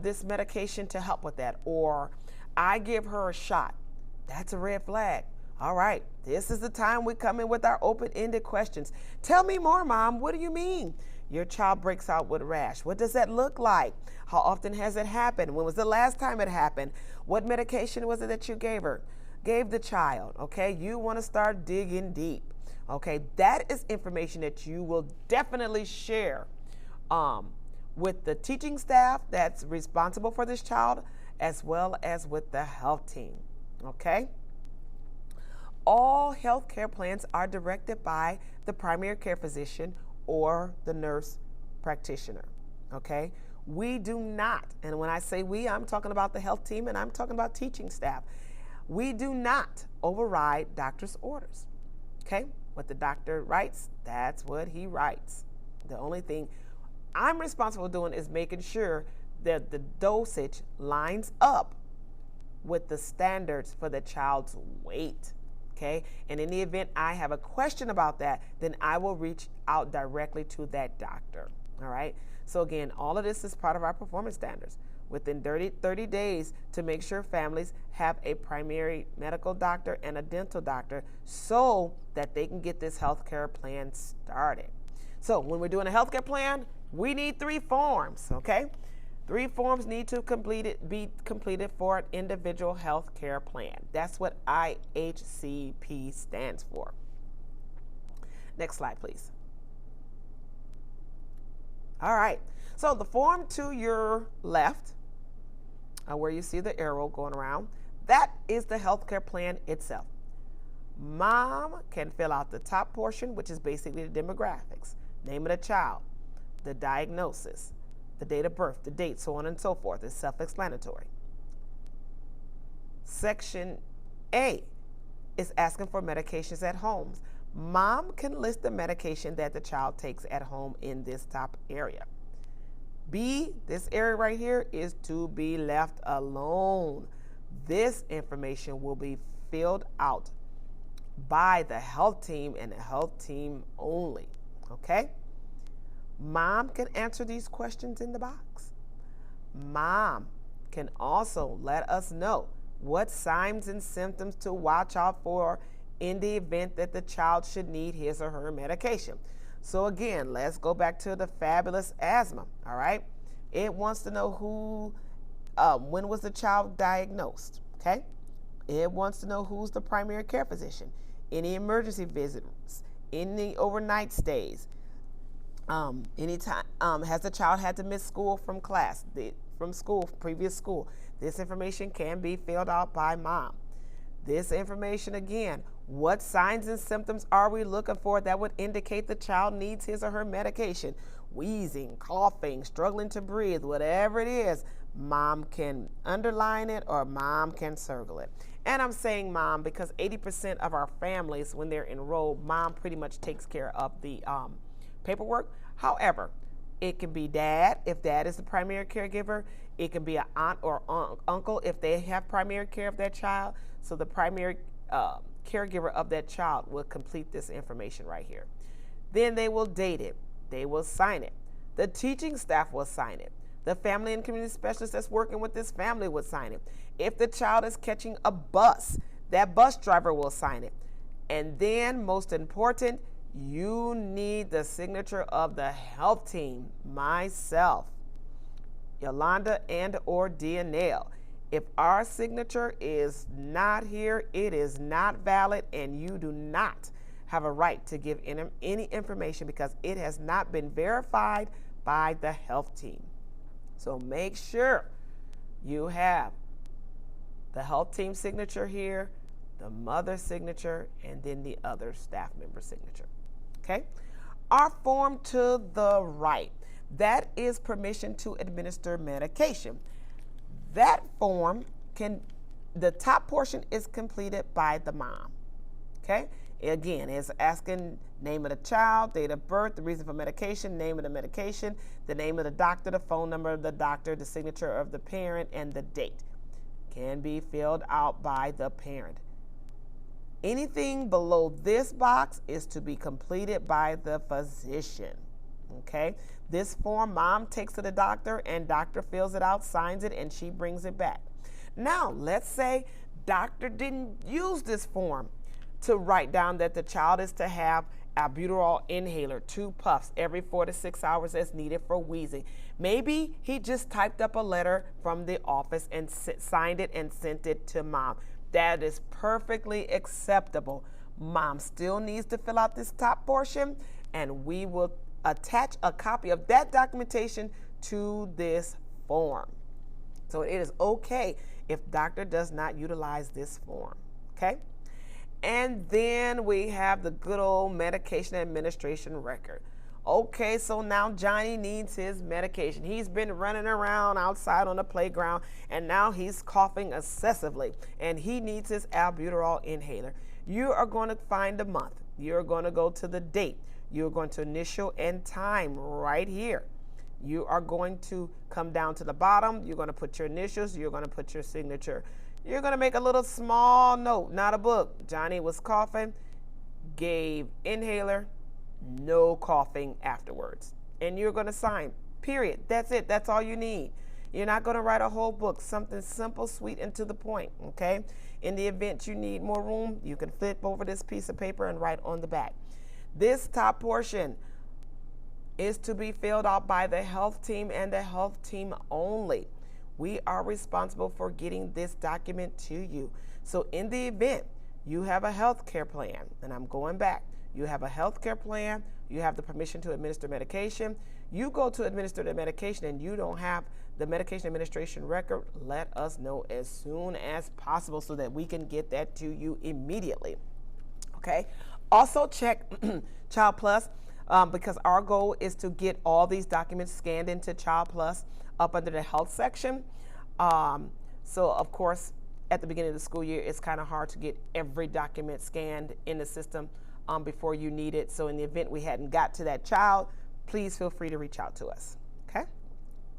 this medication to help with that, or I give her a shot, that's a red flag. All right, this is the time we come in with our open-ended questions. Tell me more, Mom. What do you mean? Your child breaks out with a rash. What does that look like? How often has it happened? When was the last time it happened? What medication was it that you gave the child? Okay, you want to start digging deep. Okay, that is information that you will definitely share with the teaching staff that's responsible for this child, as well as with the health team. Okay? All health care plans are directed by the primary care physician or the nurse practitioner. Okay? We do not, and when I say we, I'm talking about the health team and I'm talking about teaching staff. We do not override doctor's orders. Okay? What the doctor writes, that's what he writes. The only thing I'm responsible for doing is making sure that the dosage lines up with the standards for the child's weight. Okay, and in the event I have a question about that, then I will reach out directly to that doctor. All right, so again, all of this is part of our performance standards. Within 30 days to make sure families have a primary medical doctor and a dental doctor so that they can get this healthcare plan started. So when we're doing a healthcare plan, we need 3 forms, okay? 3 forms need to be completed for an individual health care plan. That's what IHCP stands for. Next slide, please. All right, so the form to your left, where you see the arrow going around, that is the health care plan itself. Mom can fill out the top portion, which is basically the demographics, name of the child, the diagnosis, the date of birth, the date, so on and so forth. It's self-explanatory. Section A is asking for medications at homes. Mom can list the medication that the child takes at home in this top area. B, this area right here, is to be left alone. This information will be filled out by the health team and the health team only. Okay? Mom can answer these questions in the box. Mom can also let us know what signs and symptoms to watch out for in the event that the child should need his or her medication. So again, let's go back to the fabulous asthma, all right? It wants to know when was the child diagnosed, okay? It wants to know who's the primary care physician, any emergency visits, any overnight stays, anytime, has the child had to miss school from previous school. This information can be filled out by mom. This information again, what signs and symptoms are we looking for that would indicate the child needs his or her medication? Wheezing, coughing, struggling to breathe, whatever it is, mom can underline it or mom can circle it. And I'm saying mom because 80% of our families, when they're enrolled, mom pretty much takes care of the paperwork. However, it can be dad if dad is the primary caregiver. It can be an aunt or uncle if they have primary care of that child. So the primary caregiver of that child will complete this information right here. Then they will date it. They will sign it. The teaching staff will sign it. The family and community specialist that's working with this family will sign it. If the child is catching a bus, that bus driver will sign it. And then, most important, you need the signature of the health team, myself, Yolanda and or Dionelle. If our signature is not here, it is not valid, and you do not have a right to give any information because it has not been verified by the health team. So make sure you have the health team signature here, the mother's signature, and then the other staff member signature. Okay? Our form to the right, that is permission to administer medication. That form the top portion is completed by the mom. Okay? Again, it's asking name of the child, date of birth, the reason for medication, name of the medication, the name of the doctor, the phone number of the doctor, the signature of the parent, and the date. Can be filled out by the parent. Anything below this box is to be completed by the physician. Okay? This form, mom takes to the doctor, and doctor fills it out, signs it, and she brings it back. Now, let's say doctor didn't use this form to write down that the child is to have albuterol inhaler, 2 puffs every 4 to 6 hours as needed for wheezing. Maybe he just typed up a letter from the office and signed it and sent it to mom. That is perfectly acceptable. Mom still needs to fill out this top portion, and we will attach a copy of that documentation to this form. So it is okay if doctor does not utilize this form. Okay? And then we have the good old medication administration record. Okay, so now Johnny needs his medication. He's been running around outside on the playground, and now he's coughing excessively, and he needs his albuterol inhaler. You are going to find the month. You're going to go to the date. You're going to initial and time right here. You are going to come down to the bottom. You're going to put your initials. You're going to put your signature. You're going to make a little small note, not a book. Johnny was coughing, gave inhaler, no coughing afterwards. And you're going to sign, period. That's it. That's all you need. You're not going to write a whole book, something simple, sweet, and to the point, okay? In the event you need more room, you can flip over this piece of paper and write on the back. This top portion is to be filled out by the health team and the health team only. We are responsible for getting this document to you. So in the event you have a health care plan, and I'm going back, you have a health care plan, you have the permission to administer medication, you go to administer the medication and you don't have the medication administration record, let us know as soon as possible so that we can get that to you immediately. Okay? Also check Child Plus because our goal is to get all these documents scanned into Child Plus up under the health section. So of course, at the beginning of the school year, it's kind of hard to get every document scanned in the system before you need it. So in the event we hadn't got to that child, please feel free to reach out to us. Okay?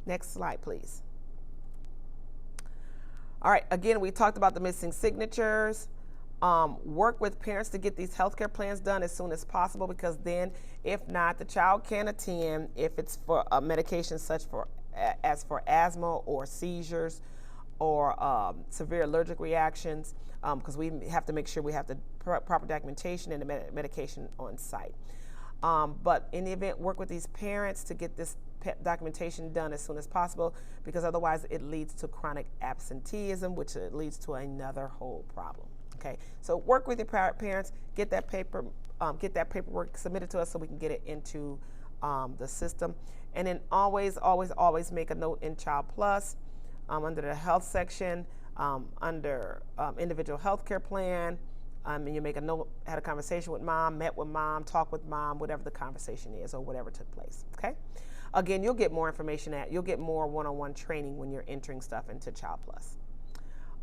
Next slide, please. All right, again, we talked about the missing signatures. Work with parents to get these healthcare plans done as soon as possible, because then, if not, the child can attend if it's for medication such as for asthma or seizures or severe allergic reactions, because we have to make sure we have the proper documentation and the medication on site. But in the event, work with these parents to get this documentation done as soon as possible, because otherwise it leads to chronic absenteeism, which leads to another whole problem. Okay, so work with your parents, get that paperwork submitted to us so we can get it into the system. And then always make a note in Child Plus under the health section, under individual health care plan, and you make a note, had a conversation with mom, met with mom, talked with mom, whatever the conversation is or whatever took place. Okay, again, you'll get more information you'll get more one-on-one training when you're entering stuff into Child Plus.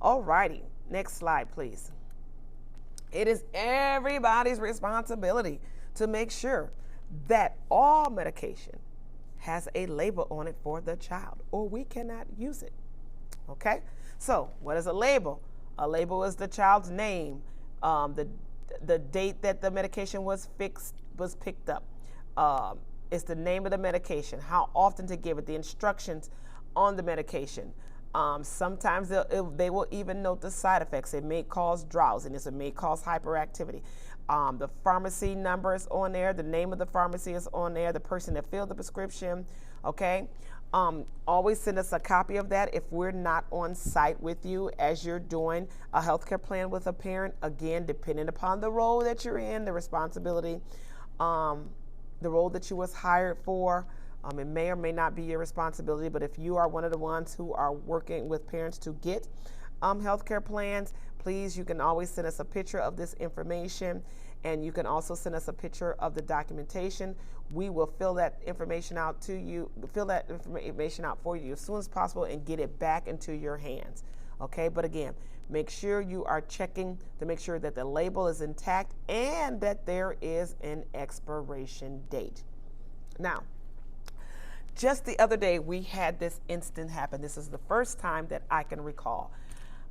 All righty, next slide, please. It is everybody's responsibility to make sure that all medication has a label on it for the child, or we cannot use it. Okay? So, what is a label? A label is the child's name, the date that the medication was picked up. It's the name of the medication, how often to give it, the instructions on the medication. Sometimes they will even note the side effects. It may cause drowsiness. It may cause hyperactivity. The pharmacy number is on there. The name of the pharmacy is on there. The person that filled the prescription. Okay. Always send us a copy of that if we're not on site with you as you're doing a healthcare plan with a parent. Again, depending upon the role that you're in, the responsibility, the role that you was hired for. It may or may not be your responsibility, but if you are one of the ones who are working with parents to get healthcare plans, please, you can always send us a picture of this information, and you can also send us a picture of the documentation. We will fill that information out for you as soon as possible and get it back into your hands. Okay, but again, make sure you are checking to make sure that the label is intact and that there is an expiration date. Now, just the other day, we had this incident happen. This is the first time that I can recall.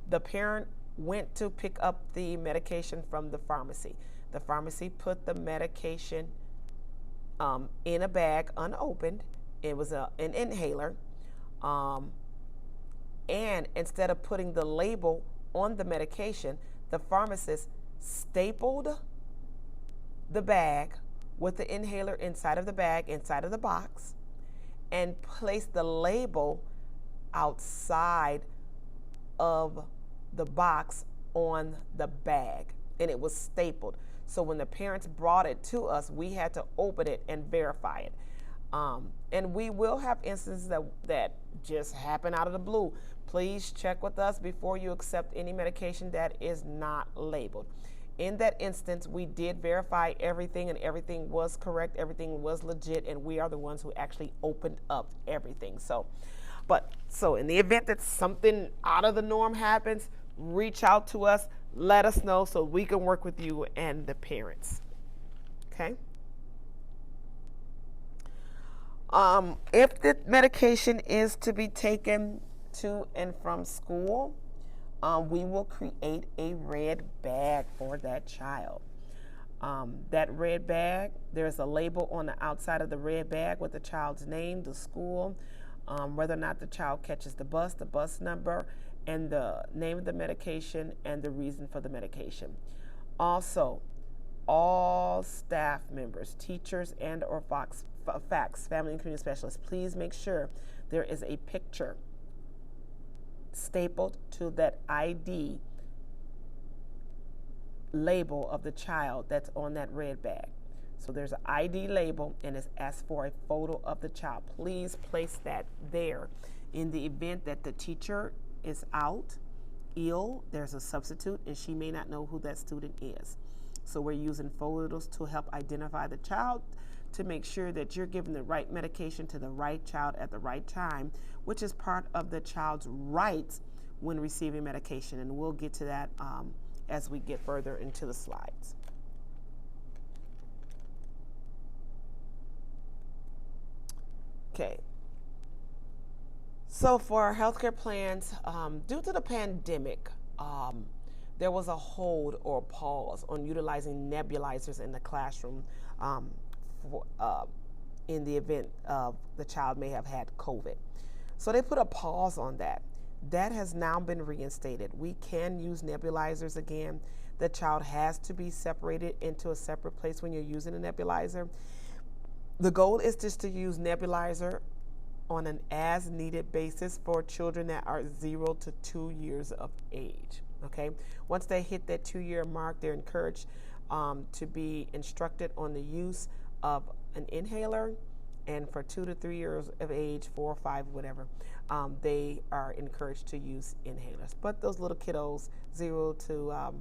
The parent went to pick up the medication from the pharmacy. The pharmacy put the medication in a bag unopened. It was an inhaler. And instead of putting the label on the medication, the pharmacist stapled the bag with the inhaler inside of the bag, inside of the box, and placed the label outside of the box on the bag, and it was stapled. So when the parents brought it to us, we had to open it and verify it. And we will have instances that just happen out of the blue. Please check with us before you accept any medication that is not labeled. In that instance, we did verify everything, and everything was correct, everything was legit, and we are the ones who actually opened up everything. So in the event that something out of the norm happens, reach out to us, let us know so we can work with you and the parents. Okay? If the medication is to be taken to and from school, we will create a red bag for that child. That red bag, there's a label on the outside of the red bag with the child's name, the school, whether or not the child catches the bus number, and the name of the medication and the reason for the medication. Also, all staff members, teachers and or FACS, family and community specialists, please make sure there is a picture stapled to that ID label of the child that's on that red bag. So there's an ID label, and it's asked for a photo of the child. Please place that there. In the event that the teacher is out, ill, there's a substitute, and she may not know who that student is. So we're using photos to help identify the child, to make sure that you're giving the right medication to the right child at the right time, which is part of the child's rights when receiving medication. And we'll get to that as we get further into the slides. Okay. So for our healthcare plans, due to the pandemic, there was a hold or pause on utilizing nebulizers in the classroom in the event of the child may have had COVID. So they put a pause on that. That has now been reinstated. We can use nebulizers again. The child has to be separated into a separate place when you're using a nebulizer. The goal is just to use nebulizer on an as-needed basis for children that are 0 to 2 years of age. Okay. Once they hit that 2-year mark, they're encouraged to be instructed on the use of an inhaler, and for 2 to 3 years of age, 4 or 5, whatever, they are encouraged to use inhalers. But those little kiddos, 0 to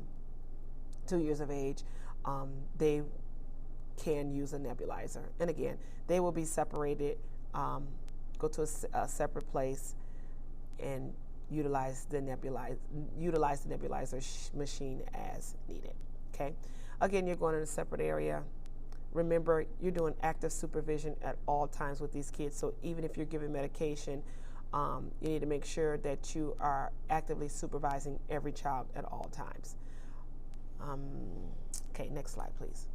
2 years of age, they can use a nebulizer. And again, they will be separated, go to a separate place, and utilize the nebulizer machine as needed. Okay. Again, you're going in a separate area. Remember, you're doing active supervision at all times with these kids. So even if you're giving medication, you need to make sure that you are actively supervising every child at all times. Okay, next slide, please.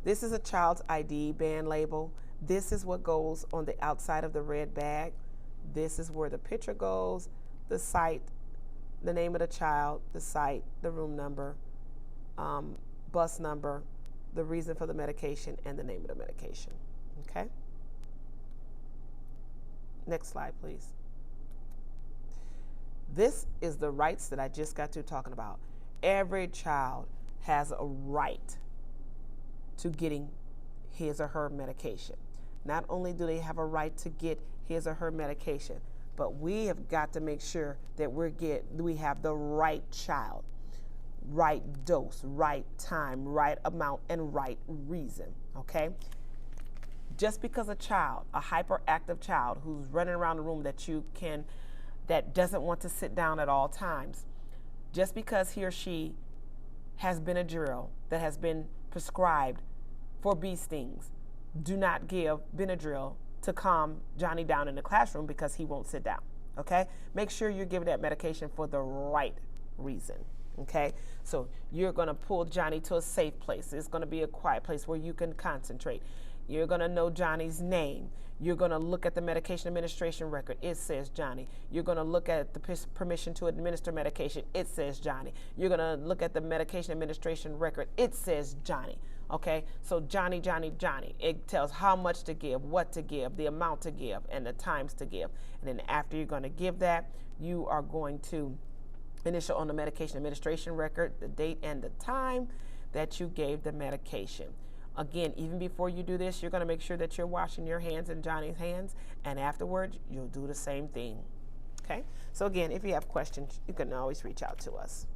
This is a child's ID band label. This is what goes on the outside of the red bag. This is where the picture goes, the site, the name of the child, the site, the room number, bus number, the reason for the medication, and the name of the medication. Okay? Next slide, please. This is the rights that I just got to talking about. Every child has a right to getting his or her medication. not only do they have a right to get his or her medication, but we have got to make sure that we have the right child, right dose, right time, right amount, and right reason, okay? Just because a child, a hyperactive child who's running around the room that doesn't want to sit down at all times, just because he or she has Benadryl that has been prescribed for bee stings, do not give Benadryl to calm Johnny down in the classroom because he won't sit down, okay? Make sure you're giving that medication for the right reason, okay? So you're going to pull Johnny to a safe place. It's going to be a quiet place where you can concentrate. You're going to know Johnny's name. You're going to look at the medication administration record. It says Johnny. You're going to look at the permission to administer medication. It says Johnny. You're going to look at the medication administration record. It says Johnny. Okay? So Johnny, Johnny, Johnny. It tells how much to give, what to give, the amount to give, and the times to give. And then after you're going to give that, you are going to initial on the medication administration record, the date and the time that you gave the medication. Again, even before you do this, you're going to make sure that you're washing your hands and Johnny's hands, and afterwards, you'll do the same thing. Okay? So again, if you have questions, you can always reach out to us.